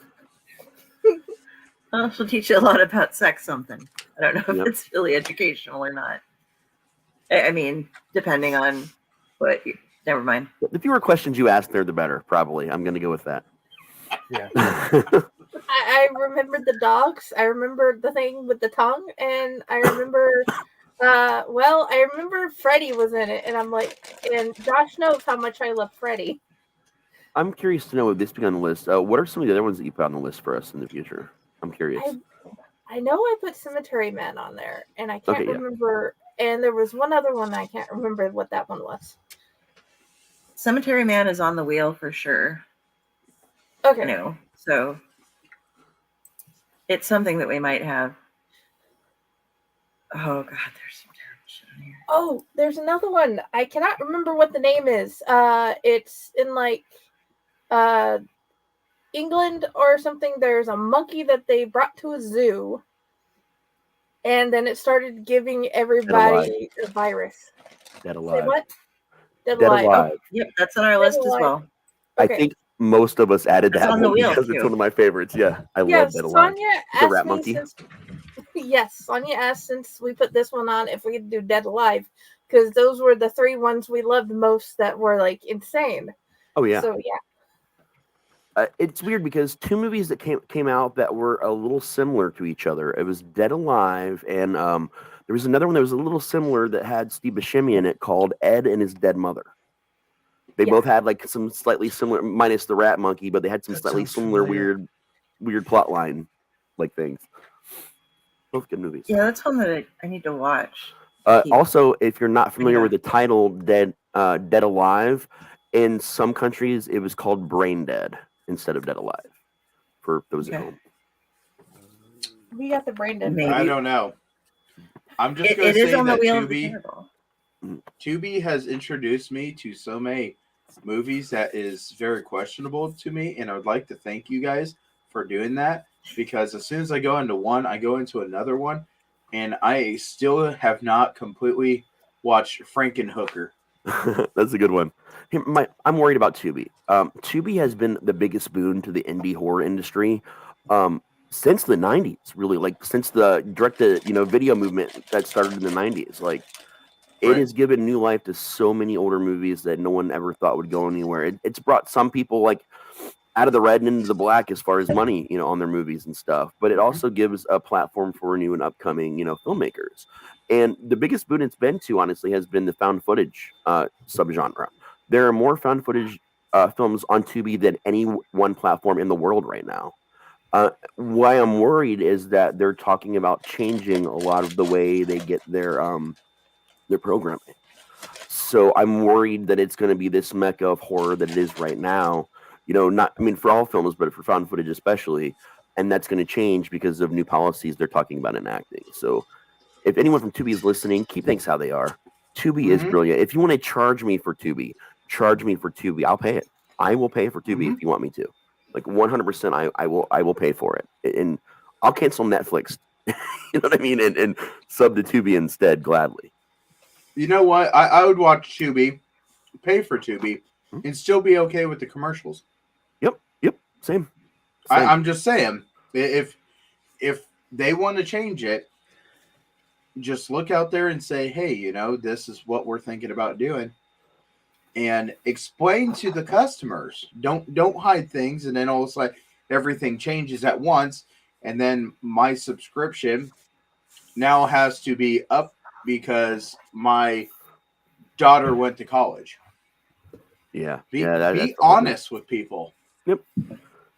She'll teach you a lot about sex something. I don't know if it's really educational or not. I mean, depending on what. Never mind. The fewer questions you ask there, the better. Probably, I'm going to go with that. Yeah. I remembered the dogs. I remembered the thing with the tongue, and I remember. I remember Freddie was in it, and I'm like, and Josh knows how much I love Freddie. I'm curious to know, with this being on the list, what are some of the other ones that you put on the list for us in the future? I'm curious. I know I put Cemetery Man on there, and I can't remember. And there was one other one I can't remember what that one was. Cemetery Man is on the wheel for sure. Okay. No, so it's something that we might have. Oh God, there's some terrible shit on here. Oh, there's another one. I cannot remember what the name is. It's in like England or something. There's a monkey that they brought to a zoo, and then it started giving everybody a virus. Dead Alive. Say what? Dead Alive. Oh, yep, that's on our list as well. I think most of us added that on the one wheel, because too. it's one of my favorites. Yeah, I love Dead Alive. The rat monkey. Sonia asked since we put this one on if we could do Dead Alive, because those were the 3 ones we loved most that were like insane. Oh yeah. So yeah. It's weird because 2 movies that came out that were a little similar to each other. It was Dead Alive, and there was another one that was a little similar that had Steve Buscemi in it called Ed and His Dead Mother. They both had like some slightly similar, minus the rat monkey, but they had some slightly similar weird plot line like things. Both good movies. Yeah, that's one that I need to watch. Also, if you're not familiar with the title Dead Alive, in some countries it was called Brain Dead instead of Dead Alive. For those at home. We got the Brain Dead. I don't know. I'm just It going to is say on the that wheel of the Tubi, table. Tubi has introduced me to so many movies that is very questionable to me, and I would like to thank you guys for doing that, because as soon as I go into one, I go into another one, and I still have not completely watched Frankenhooker. That's a good one. I'm worried about Tubi. Tubi has been the biggest boon to the indie horror industry since the 90s, really, like since the direct-to-video movement that started in the 90s. Like, it has given new life to so many older movies that no one ever thought would go anywhere. It's brought some people like out of the red and into the black as far as money, on their movies and stuff. But it also gives a platform for new and upcoming, filmmakers. And the biggest boon it's been to, honestly, has been the found footage subgenre. There are more found footage films on Tubi than any one platform in the world right now. Why I'm worried is that they're talking about changing a lot of the way they get their programming. So I'm worried that it's going to be this mecca of horror that it is right now. For all films, but for found footage especially, and that's going to change because of new policies they're talking about enacting. So if anyone from Tubi is listening, keep things how they are. Tubi is brilliant. If you want to charge me for Tubi, I'll pay it. I will pay for Tubi if you want me to. Like 100%, I will pay for it, and I'll cancel Netflix. You know what I mean, and sub to Tubi instead gladly. You know what? I would watch Tubi, pay for Tubi, and still be okay with the commercials. Yep, same. I'm just saying, if they want to change it, just look out there and say, hey, this is what we're thinking about doing, and explain to the customers. Don't hide things, and then all of a sudden everything changes at once, and then my subscription now has to be up because my daughter went to college. Yeah. Be honest with people. Yep.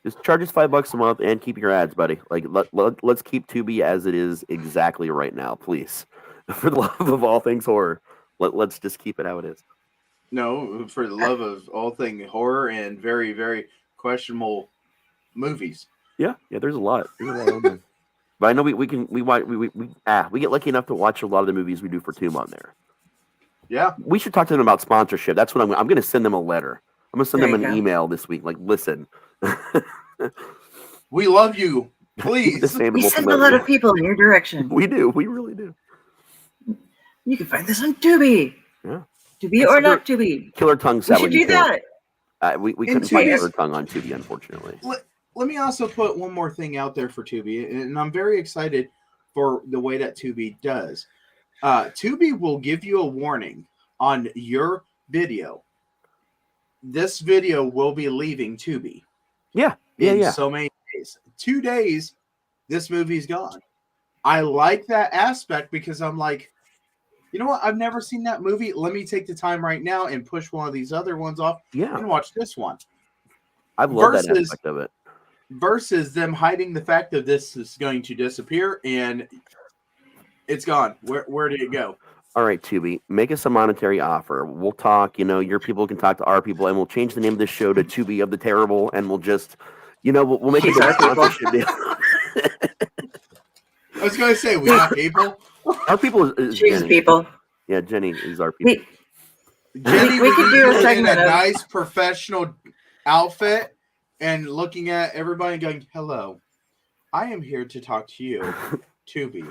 Just charge us $5 a month and keep your ads, buddy. Like let's keep Tubi as it is exactly right now, please. For the love of all things horror, let's just keep it how it is. No, for the love of all things horror and very, very questionable movies. Yeah. There's a lot. On there. But I know we get lucky enough to watch a lot of the movies we do for Tomb on there. Yeah. We should talk to them about sponsorship. That's what I'm going to send them a letter. I'm going to send them an email this week. Like, listen. We love you. Please. We send a lot of people in your direction. We do. We really do. You can find this on Tubi. Yeah. Tubi or not Tubi. Killer Tongue. We should do that. We couldn't find Killer Tongue on Tubi, unfortunately. Let me also put one more thing out there for Tubi, and I'm very excited for the way that Tubi does. Tubi will give you a warning on your video. This video will be leaving Tubi. Yeah. So many days. 2 days, this movie's gone. I like that aspect because I'm like, you know what? I've never seen that movie. Let me take the time right now and push one of these other ones off and watch this one. I love that aspect of it. Versus them hiding the fact that this is going to disappear and it's gone. Where did it go? All right, Tubi, make us a monetary offer. We'll talk, your people can talk to our people, and we'll change the name of the show to Tubi of the Terrible, and we'll just, we'll make it a sponsorship deal. I was going to say, we got people. Our people is Jenny. People. Yeah, Jenny is our people. Jenny we could do a segment in a nice professional outfit and looking at everybody and going, hello, I am here to talk to you, Tubi.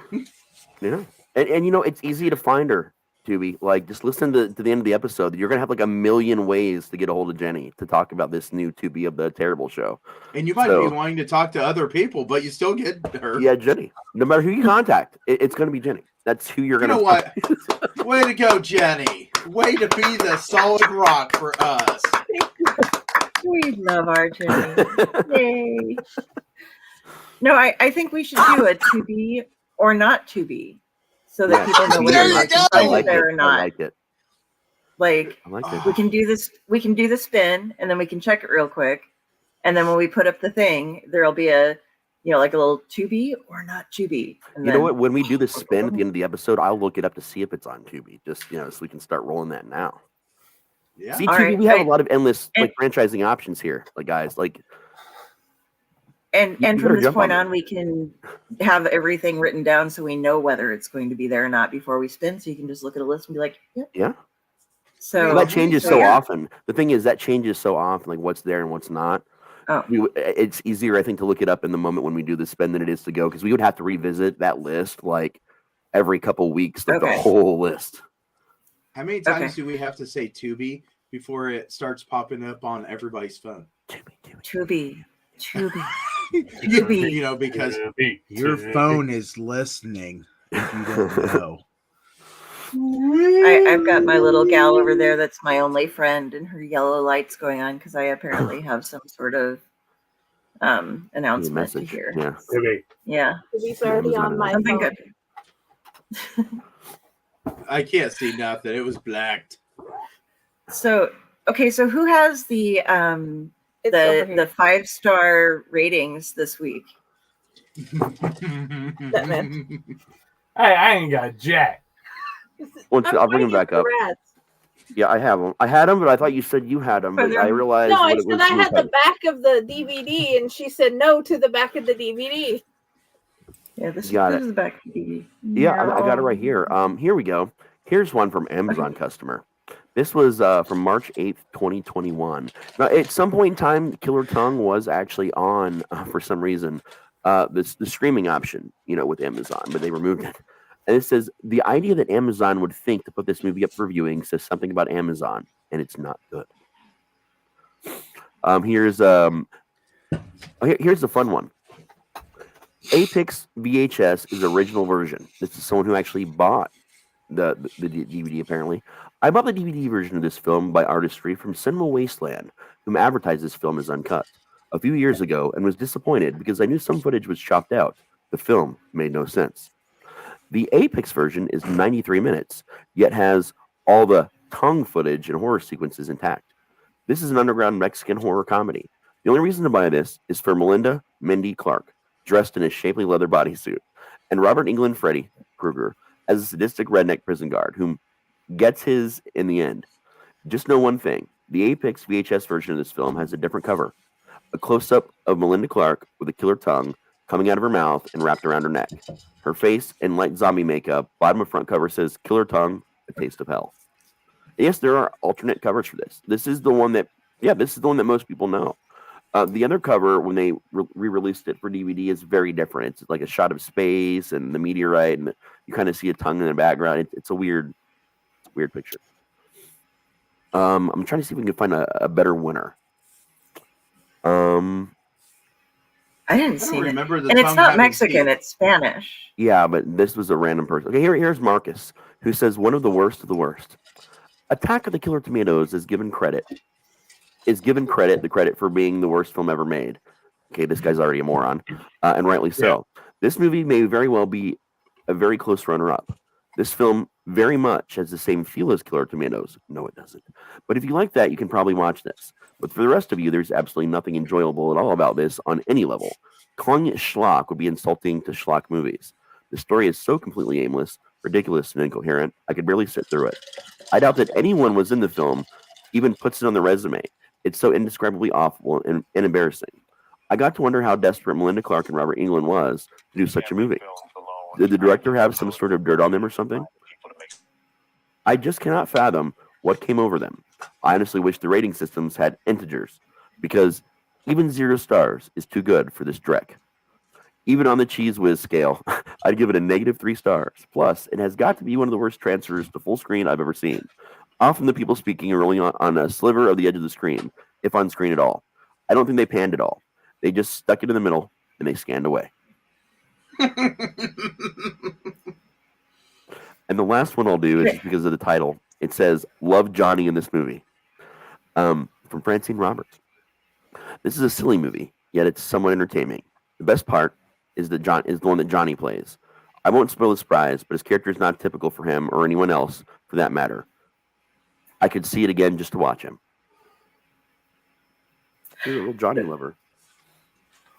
Yeah. And it's easy to find her, Tubi. Like, just listen to the end of the episode. You're going to have like a million ways to get a hold of Jenny to talk about this new Tubi of the Terrible show. And you might be wanting to talk to other people, but you still get her. Yeah, Jenny. No matter who you contact, it's going to be Jenny. That's who you're going to. You know what? Way to go, Jenny. Way to be the solid rock for us. We love our Jenny. Yay. No, I think we should do a Tubi or not Tubi. So that people know whether it's there or not. I like it. Like, we can do this. We can do the spin, and then we can check it real quick. And then when we put up the thing, there'll be a, like a little Tubi or not Tubi. And you know what? When we do the spin at the end of the episode, I'll look it up to see if it's on Tubi. Just so we can start rolling that now. Yeah. See, Tubi, right, we have a lot of endless franchising options here, guys. And from this point on, we can have everything written down so we know whether it's going to be there or not before we spin. So you can just look at a list and be like, yep. Yeah. So Well, that changes so often. The thing is, that changes so often, like what's there and what's not. Oh. It's easier, I think, to look it up in the moment when we do the spin than it is to go, because we would have to revisit that list like every couple weeks, like the whole list. How many times do we have to say Tubi before it starts popping up on everybody's phone? Tubi. You know, because your phone is listening if you don't know. I've got my little gal over there that's my only friend, and her yellow light's going on because I apparently have some sort of announcement to hear. Yeah. Yeah. He's already on my Something phone. good. I can't see nothing. It was blacked. So so who has the 5-star ratings this week? That man. I ain't got jack. I'll bring him back up. Yeah, I have them. I had them, but I thought you said you had them. But I realized. No, I said I had the back of the DVD, and she said no to the back of the DVD. Yeah, this is it. the back of the DVD. Yeah, I got it right here. Here we go. Here's one from Amazon customer. This was from March 8th, 2021. Now, at some point in time, Killer Tongue was actually on, for some reason, the streaming option, with Amazon, but they removed it. And it says, the idea that Amazon would think to put this movie up for viewing says something about Amazon, and it's not good. Here's the fun one. Apex VHS is the original version. This is someone who actually bought the DVD, apparently. I bought the DVD version of this film by Artistry from Cinema Wasteland, whom advertised this film as uncut a few years ago, and was disappointed because I knew some footage was chopped out. The film made no sense. The Apex version is 93 minutes, yet has all the tongue footage and horror sequences intact. This is an underground Mexican horror comedy. The only reason to buy this is for Melinda Mindy Clark, dressed in a shapely leather bodysuit, and Robert Englund Freddy Krueger as a sadistic redneck prison guard, whom gets his in the end. Just know one thing. The Apex VHS version of this film has a different cover. A close-up of Melinda Clark with a killer tongue coming out of her mouth and wrapped around her neck. Her face in light zombie makeup. Bottom of front cover says Killer Tongue, A Taste of Hell. Yes, there are alternate covers for this. This is the one that most people know. The other cover, when they re-released it for DVD, is very different. It's like a shot of space and the meteorite, and you kind of see a tongue in the background. It's a weird picture. I'm trying to see if we can find a better winner. I didn't see it. And it's not Mexican, it's Spanish. Yeah, but this was a random person. Okay, here's Marcus, who says one of the worst of the worst. Attack of the Killer Tomatoes is given credit the credit for being the worst film ever made. Okay, this guy's already a moron, and rightly so. Yeah. This movie may very well be a very close runner-up. This film very much has the same feel as Killer Tomatoes. No, it doesn't. But if you like that, you can probably watch this. But for the rest of you, there's absolutely nothing enjoyable at all about this on any level. Calling it schlock would be insulting to schlock movies. The story is so completely aimless, ridiculous, and incoherent, I could barely sit through it. I doubt that anyone was in the film even puts it on the resume. It's so indescribably awful and embarrassing. I got to wonder how desperate Melinda Clark and Robert Englund was to do such a movie. Did the director have some sort of dirt on them or something? I just cannot fathom what came over them. I honestly wish the rating systems had integers, because even 0 stars is too good for this dreck. Even on the Cheese Whiz scale, I'd give it a -3 stars. Plus, it has got to be one of the worst transfers to full screen I've ever seen. Often the people speaking are only on a sliver of the edge of the screen, if on screen at all. I don't think they panned at all. They just stuck it in the middle, and they scanned away. And the last one I'll do is just because of the title. It says, Love Johnny in this movie. From Francine Roberts. This is a silly movie, yet it's somewhat entertaining. The best part is the one that Johnny plays. I won't spoil the surprise, but his character is not typical for him or anyone else for that matter. I could see it again just to watch him. He's a little Johnny lover.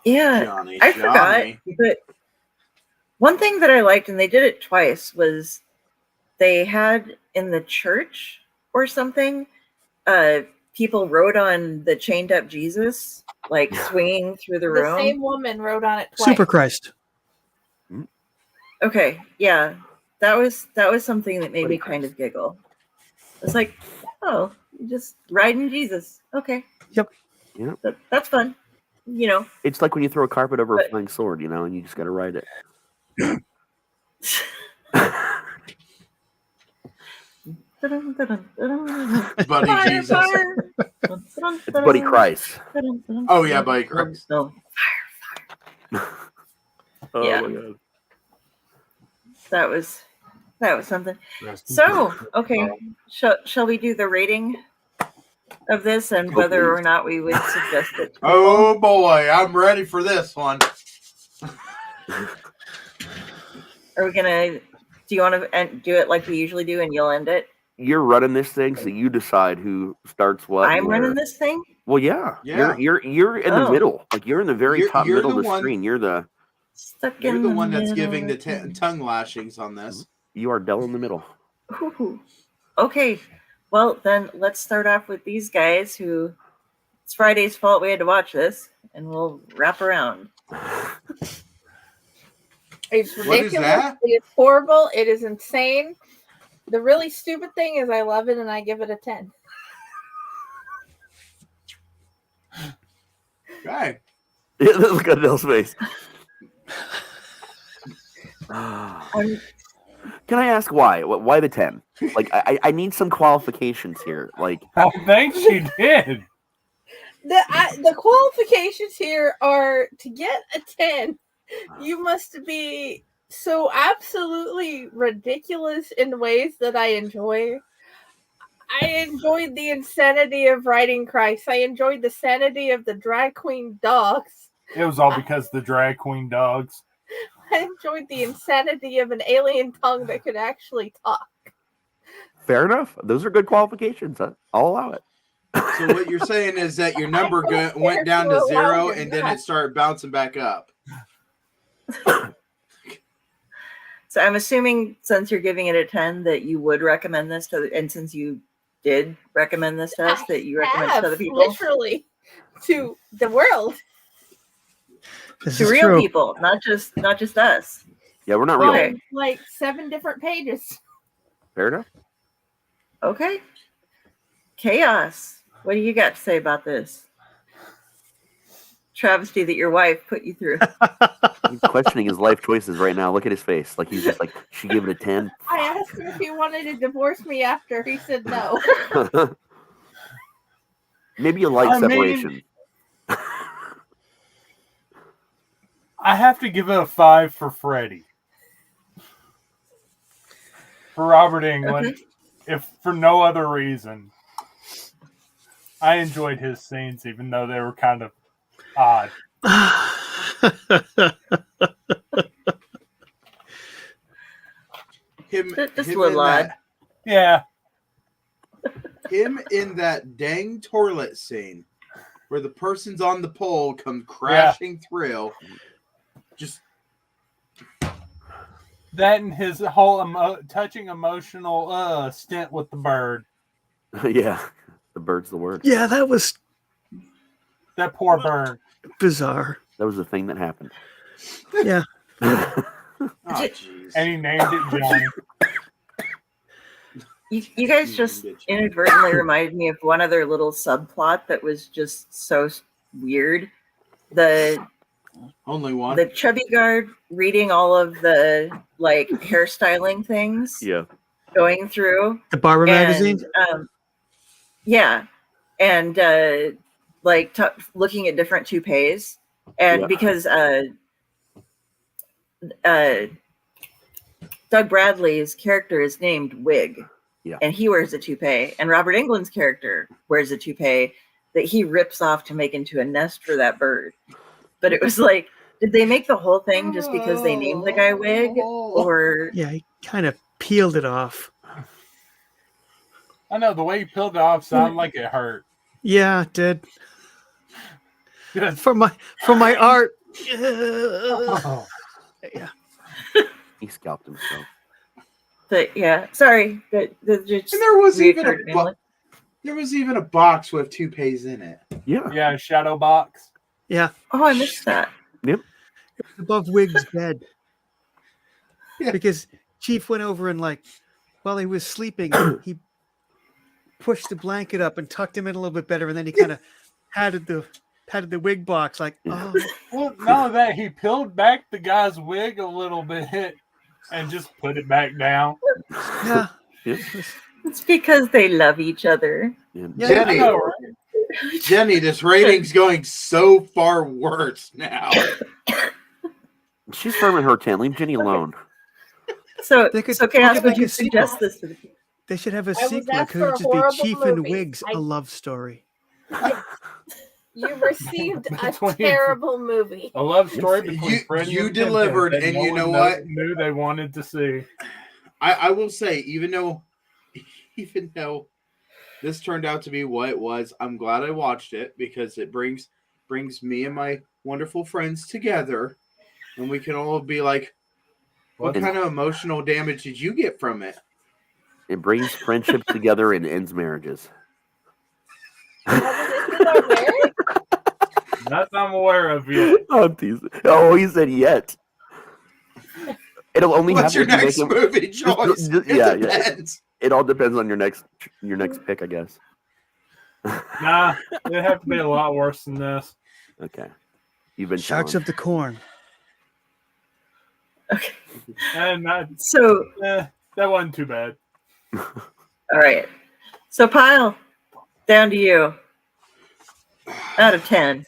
Yeah, I forgot. But one thing that I liked, and they did it twice, was they had in the church or something, people rode on the chained up Jesus, like swinging through the room. The same woman rode on it twice. Super Christ. Okay, yeah, that was something that made me kind of giggle. It's like, oh, just riding Jesus. Okay. Yep. Yeah. That's fun. You know. It's like when you throw a carpet over But- a flying sword, you know, and you just got to ride it. Buddy Jesus. It's Buddy Christ. Oh yeah, Buddy Christ. No. Oh Yeah. my god. That was something. Rest in So, peace. okay, shall we do the rating of this and whether or not we would suggest it? to Oh boy, I'm ready for this one. people? Are we gonna? Do you want to do it like we usually do, and you'll end it? You're running this thing, so you decide who starts what. I'm where. running this thing. Well, yeah. Yeah. You're in the Oh. middle. Like you're in the very You're- top you're middle the of the one- screen. You're the Stuck You're in the one that's giving the middle. tongue lashings on this. you are Dell in the middle. Ooh. Okay, well then let's start off with these guys. Who it's Friday's fault we had to watch this, and we'll wrap around. It's What is ridiculous. that? It is horrible. It is insane. The really stupid thing is I love it and I give it a 10. Okay. Yeah, look at Dell's face. I'm, Can I ask why? Why the 10? Like, I need some qualifications here. Like, I think she did. The qualifications here are to get a 10, you must be so absolutely ridiculous in ways that I enjoy. I enjoyed the insanity of writing Christ. I enjoyed the sanity of the drag queen dogs. It was all because the drag queen dogs. I enjoyed the insanity of an alien tongue that could actually talk. fair enough. Those are good qualifications. I'll allow it. So what you're saying is that your number went down to 0 and then it started bouncing back up. so I'm assuming since you're giving it a 10 that you would recommend this to, and since you did recommend this to us, that you recommend it to other people, literally to the world. This to is real true. people, not just us. Yeah, we're not real. Okay. Like 7 different pages. Fair enough. Okay. Chaos. What do you got to say about this? Travesty that your wife put you through. He's questioning his life choices right now. Look at his face. Like he's just like, she gave it a 10. I asked him if he wanted to divorce me after. He said no. Maybe you like I mean- separation. I have to give it a 5 for Freddie. For Robert Englund, if for no other reason. I enjoyed his scenes, even though they were kind of odd. Him, Just a him little in odd. Yeah. him in that dang toilet scene where the person's on the pole comes crashing through. Just That and his whole touching emotional stint with the bird. Yeah. The bird's the word. Yeah, that was That poor bird. bizarre. That was the thing that happened. Yeah. oh jeez. And he named it Johnny. You guys just inadvertently reminded me of one other little subplot that was just so weird. The Only one. the chubby guard reading all of the like hairstyling things Yeah. going through The Barber and, magazine. yeah, and like looking at different toupees, and Yeah. because Doug Bradley's character is named Wig, Yeah. and he wears a toupee, and Robert Englund's character wears a toupee that he rips off to make into a nest for that bird. But it was like, did they make the whole thing just because they named the guy Wig, or Yeah, he kind of peeled it off. I know, the way he peeled it off sounded like it hurt. Yeah, it did. Good. For my art. Oh. Yeah. He scalped himself. but yeah, sorry, that just And there was even reoccurred to me. there was even a box with toupees in it. Yeah. Yeah, shadow box. Yeah. Oh, I missed that. Above Wig's bed. Yeah. Because Chief went over and while he was sleeping, he pushed the blanket up and tucked him in a little bit better, and then he kind of patted the wig box oh. Well, not only that, he peeled back the guy's wig a little bit and just put it back down. Yeah. It's because they love each other. Yeah, Jenny, I know, right? Jenny, this rating's going so far worse now. She's firm in her tent. Leave Jenny alone. So, They could- Chaos, they could would make you a sequel. suggest this to the people? They should have a I was sequel. It asked could for a just be horrible Chief in movie. Wigs, I- a love story. You received a Between- terrible movie. A love story between You- Freddie you and Pinhead delivered, that and no you know one what? knew they wanted to see. I will say, even though this turned out to be what it was, I'm glad I watched it because it brings me and my wonderful friends together, and we can all be like, what kind of emotional damage did you get from it? It brings friendships together and ends marriages. Not that I'm aware of yet. I'm teasing. Oh, he said yet. It'll only What's your happen next if you make him- movie choice? just- It yeah. depends. It all depends on your next pick, I guess. Nah, it'd have to be a lot worse than this. Okay. You've been Sharks challenged. of the Corn. Okay. And So, that wasn't too bad. all right. So, Pyle, down to you. Out of 10.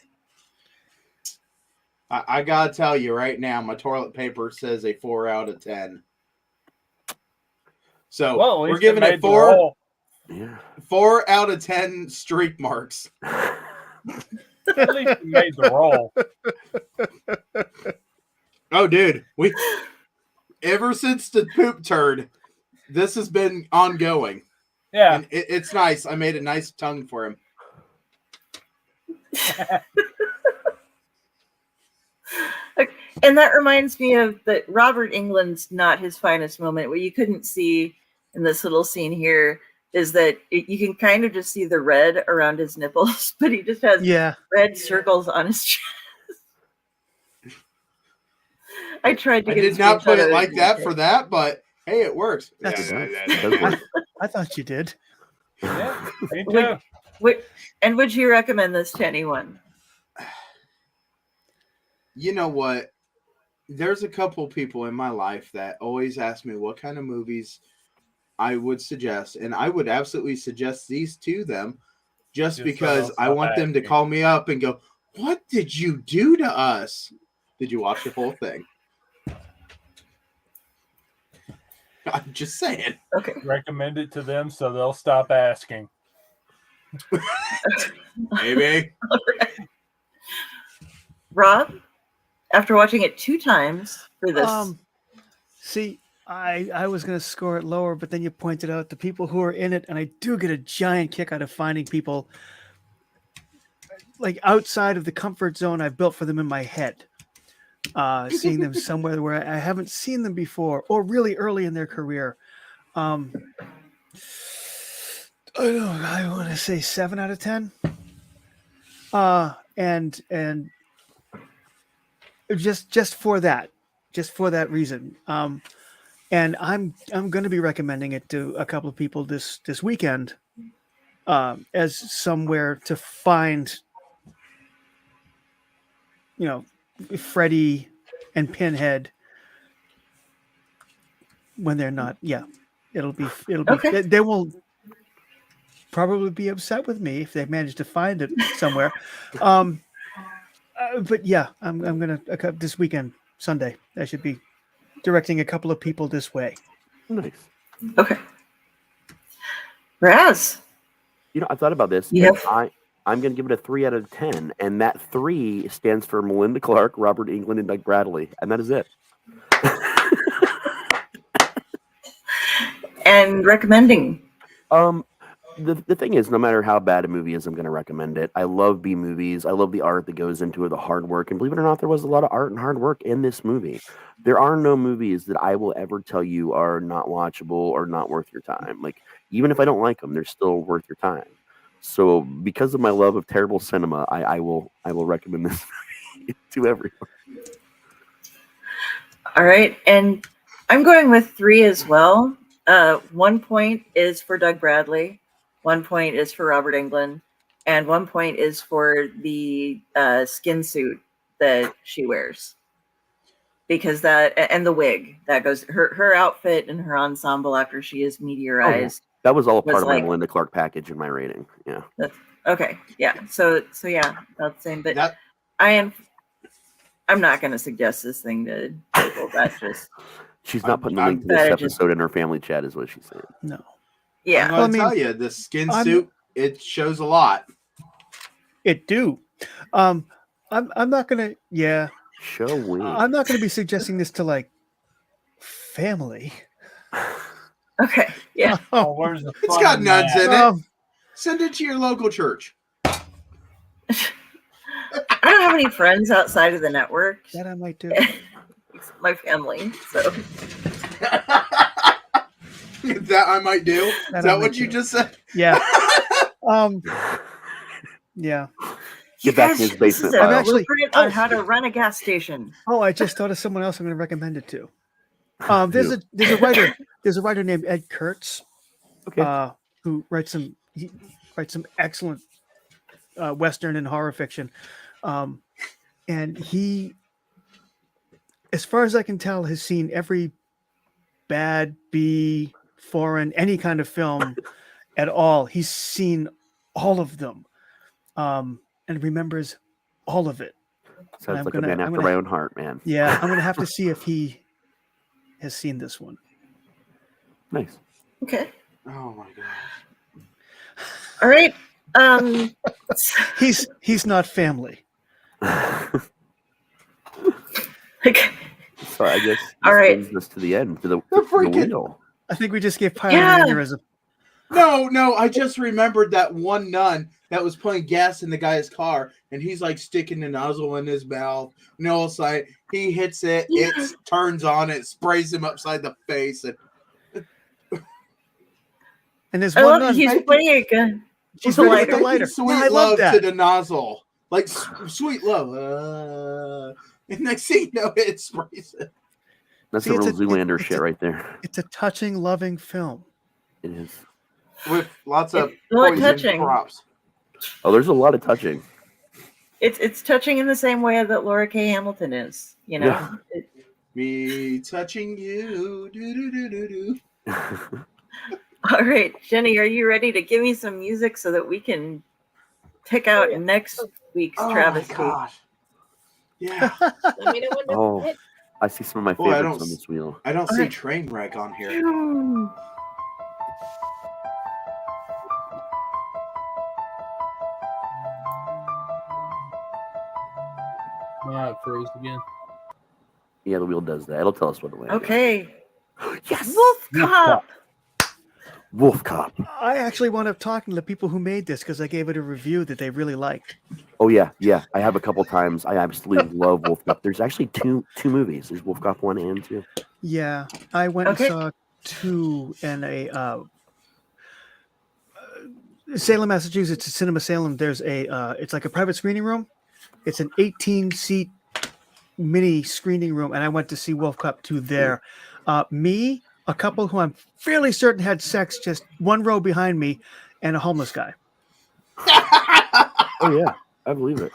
I gotta tell you right now, my toilet paper says a 4 out of 10. So Well, at we're least giving made it the roll. 4 out of 10 streak marks. At least you made the roll. Oh, dude, we ever since the poop turd, this has been ongoing. Yeah. And it's nice. I made a nice tongue for him. And that reminds me of that Robert Englund's not his finest moment. What you couldn't see in this little scene here is that you can kind of just see the red around his nipples, but he just has red circles on his chest. I tried to I get did a not put screenshot it of like that for that, but hey, it works. I thought you did. Yeah, me too. Would you recommend this to anyone? You know what? There's a couple people in my life that always ask me what kind of movies I would suggest, and I would absolutely suggest these to them just because I want them to call me up and go, "What did you do to us? Did you watch the whole thing?" I'm just saying. Okay. Recommend it to them so they'll stop asking. Maybe. Rob, after watching it 2 times for this. See, I was going to score it lower, but then you pointed out the people who are in it, and I do get a giant kick out of finding people like outside of the comfort zone I've built for them in my head. Seeing them somewhere where I haven't seen them before, or really early in their career. I want to say 7 out of 10. And just for that reason. And I'm going to be recommending it to a couple of people this weekend, as somewhere to find, Freddy and Pinhead when they're not. Yeah, it'll be. Okay. They will probably be upset with me if they manage to find it somewhere. But yeah, I'm gonna this weekend, Sunday. I should be directing a couple of people this way. Nice. Okay. Raz. I thought about this. Yeah. I'm going to give it a 3 out of 10, and that 3 stands for Melinda Clark, Robert Englund, and Doug Bradley, and that is it. And recommending. The thing is, no matter how bad a movie is, I'm going to recommend it. I love B movies. I love the art that goes into it, the hard work. And believe it or not, there was a lot of art and hard work in this movie. There are no movies that I will ever tell you are not watchable or not worth your time. Like, even if I don't like them, they're still worth your time. So, because of my love of terrible cinema, I will recommend this movie to everyone. All right. And I'm going with 3 as well. 1 point is for Doug Bradley, 1 point is for Robert Englund, and 1 point is for the skin suit that she wears. Because that, and the wig that goes, her outfit and her ensemble after she is meteorized. That was all a was part of my like- Melinda Clark package in my rating. Yeah. Okay, yeah. So yeah, that's the same. But That I'm not going to suggest this thing to people. That's just She's not putting the I'm- link to this That just- episode in her family chat, is what she's saying. No. yeah. I'm Well, I going to mean, tell you, the skin I'm- suit, it shows a lot. It do. I'm not gonna. Yeah. Showing. I'm not gonna be suggesting this to like family. Okay, yeah. Oh, where's the It's fun got in nuns that? in it. Um, Send it to your local church. I don't have any friends outside of the network. that I might do. Except my family. So That I might do. Is That I that might what you do. just said? Yeah. Yeah. Get back to his this basement, is a I'm actually- blueprint on how to run a gas station. Oh, I just thought of someone else I'm going to recommend it to. There's a writer named Ed Kurtz, Okay. who writes some excellent Western and horror fiction, and he, as far as I can tell, has seen every bad B foreign any kind of film at all. He's seen all of them, and remembers all of it. Sounds I'm like gonna- a man I'm after gonna- my own heart, man. Yeah, I'm gonna have to see if he has seen this one. Nice. Okay. Oh my gosh. All right. He's not family. Okay. So I guess All right. brings us to the end, to the freaking- wheel. I think we just gave Pyle Yeah. an aneurysm. No, I just remembered that one nun that was putting gas in the guy's car, and he's like sticking the nozzle in his mouth. No sight. He hits it, Yeah. it turns on, it sprays him upside the face, and And there's I one love nun. he's pointing a gun. She's a with lighter. the lighter. Sweet Yeah, I love love that. to the nozzle, like sweet love. And next thing you know, it sprays it. That's See, the it's real a- Zoolander it's shit a- right there. It's a touching, loving film. It is. With lots of It's not poison touching. props. Oh, there's a lot of touching. It's touching in the same way that Laura K. Hamilton is. You know. Yeah. Me touching you. Do, do, do, do, do. All right, Jenny, are you ready to give me some music so that we can pick out next week's Oh my travesty? gosh. Yeah. Let me know when to Oh. hit. I see some of my Oh, I favorites don't on this wheel. I don't All see right. train wreck on here. It froze again. Yeah, the wheel does that. It'll tell us what to land. Okay. Yes. Wolf Cop. Wolf Cop. I actually wound up talking to the people who made this because I gave it a review that they really liked. Oh yeah. I have a couple times. I absolutely love Wolf Cop. There's actually two movies. There's Wolf Cop 1 and 2. Yeah, I went Okay. and saw 2 in a Salem, Massachusetts, Cinema Salem. There's it's like a private screening room. It's an 18-seat mini screening room, and I went to see Wolf Cop 2 there. Me, a couple who I'm fairly certain had sex just one row behind me, and a homeless guy. Oh yeah, I believe it.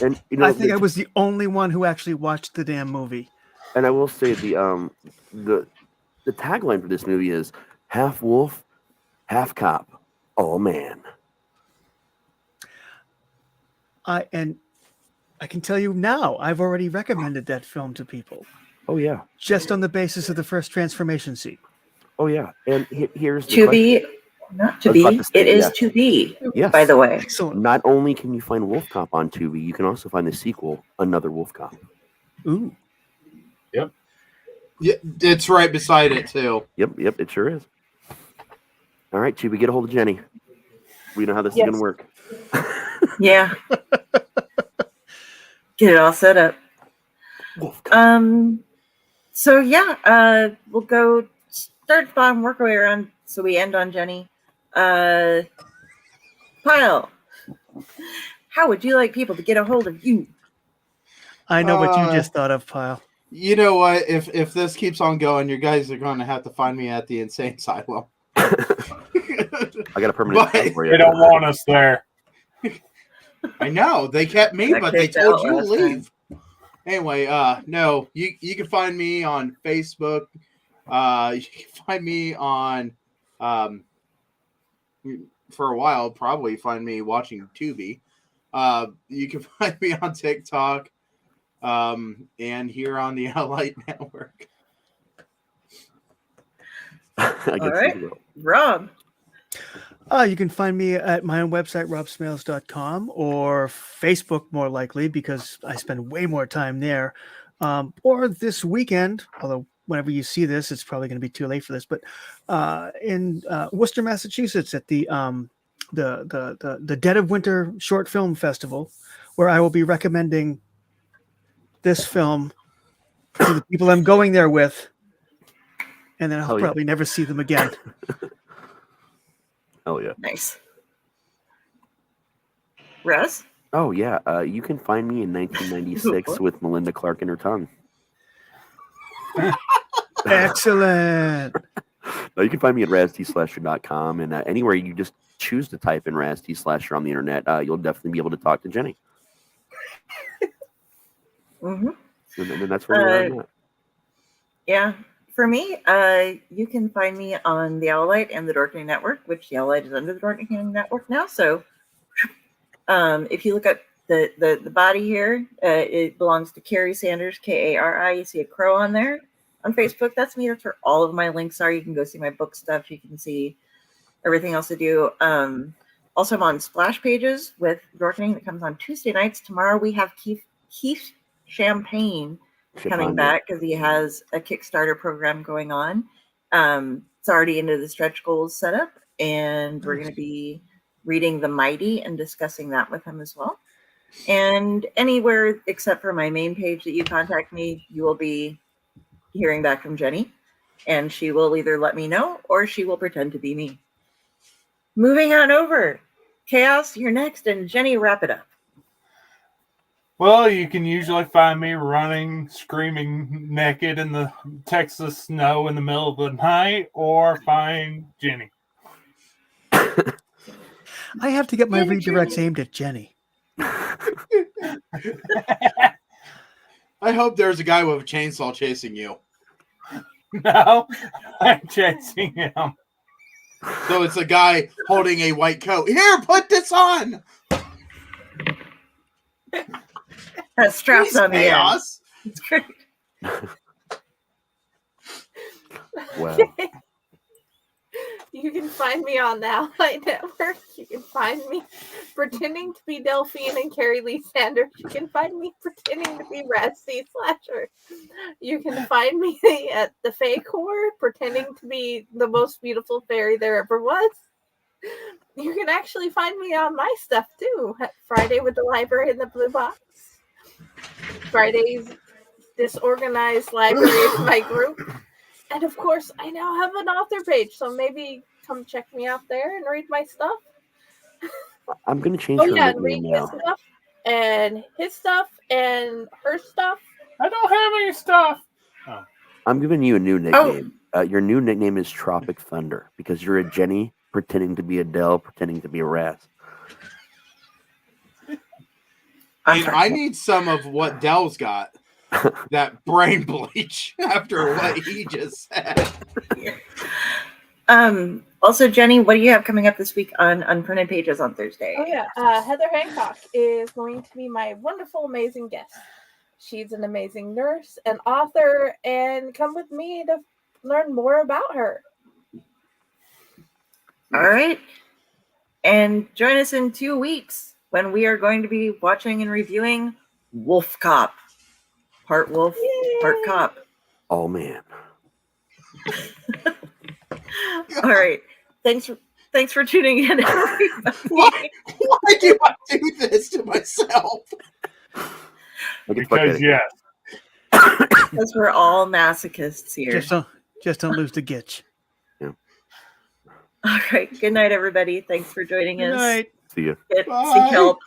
And you know, I think I was the only one who actually watched the damn movie. And I will say the tagline for this movie is half wolf, half cop. Oh man. I can tell you now, I've already recommended that film to people Oh yeah. just on the basis of the first transformation scene. Oh yeah. And here's the To question. be, not to I was about be. to say, It is yeah. to be. Yes. By the way. Excellent. Not only can you find Wolf Cop on Tubi, you can also find the sequel, Another Wolf Cop. Ooh. Yeah, it's right beside it too. Yep, it sure is. All right, Tubi, get a hold of Jenny. We know how this is Yes. gonna work. Yeah. Get it all set up. Wolf Cop. So yeah, we'll go start at the bottom, work our way around so we end on Jenny. Pyle, how would you like people to get a hold of you? I know what you Uh, just thought of, Pyle. You know what? If this keeps on going, you guys are going to have to find me at the insane asylum. I got a permanent But- spot for you. They don't want us there. I know they kept me, Got but they kicked told out you to last time. leave. Anyway, no, you can find me on Facebook. You can find me on for a while, probably find me watching Tubi. You can find me on TikTok, and here on the Elliott Network. I All guess right. you will. Rob. You can find me at my own website, robsmales.com, or Facebook, more likely, because I spend way more time there. Or this weekend, although whenever you see this, it's probably going to be too late for this, but in Worcester, Massachusetts, at the Dead of Winter Short Film Festival, where I will be recommending this film to the people I'm going there with, and then I'll Oh, yeah. probably never see them again. Oh yeah. Nice. Raz? Oh yeah. You can find me in 1996 with Melinda Clark in her tongue. Excellent. No, you can find me at raztslasher.com, and anywhere you just choose to type in Raz T Slasher on the internet, you'll definitely be able to talk to Jenny. Mm-hmm. And then that's where we're at. Yeah. For me, you can find me on the Elliott and the Dorking Network, which the Elliott is under the Dorking Network now. So if you look at the body here, it belongs to Carrie Sanders, Kari. You see a crow on there. On Facebook, that's me. That's where all of my links are. You can go see my book stuff. You can see everything else I do. Also, I'm on Splash Pages with Dorking that comes on Tuesday nights. Tomorrow we have Keith Champagne coming back because he has a Kickstarter program going on. It's already into the stretch goals setup, and we're going to be reading The Mighty and discussing that with him as well. And anywhere except for my main page that you contact me, you will be hearing back from Jenny, and she will either let me know or she will pretend to be me. Moving on over. Chaos, you're next, and Jenny, wrap it up. Well, you can usually find me running, screaming naked in the Texas snow in the middle of the night, or find Jenny. I have to get my redirects aimed at Jenny. I hope there's a guy with a chainsaw chasing you. No, I'm chasing him. So it's a guy holding a white coat. Here, put this on. That straps on the end. Chaos. It's great. Wow. You can find me on the Elliott Network. You can find me pretending to be Delphine and Carrie Lee Sanders. You can find me pretending to be Raz T Slasher. You can find me at the Fae Corps pretending to be the most beautiful fairy there ever was. You can actually find me on my stuff too. Friday with the Library in the Blue Box. Friday's Disorganized Library is my group. And of course, I now have an author page, so maybe come check me out there and read my stuff. I'm going to change Oh her yeah, and read nickname his now. stuff and his stuff and her stuff. I don't have any stuff. I'm giving you a new nickname. Your new nickname is Tropic Thunder because you're a Jenny pretending to be a Dell, pretending to be a Raz. I need some of what Dell's got. That brain bleach after what he just said. Also, Jenny, what do you have coming up this week on Unprinted Pages on Thursday? Oh yeah, Heather Hancock is going to be my wonderful, amazing guest. She's an amazing nurse and author, and come with me to learn more about her. All right. And join us in 2 weeks when we are going to be watching and reviewing Wolf Cop. Part wolf, part cop. Oh, man. All right. Thanks for tuning in, everybody. Why do I do this to myself? Because yes. Because we're all masochists here. Just don't lose the gitch. Yeah. All right. Good night, everybody. Thanks for joining Good us. night. See ya. Seek help.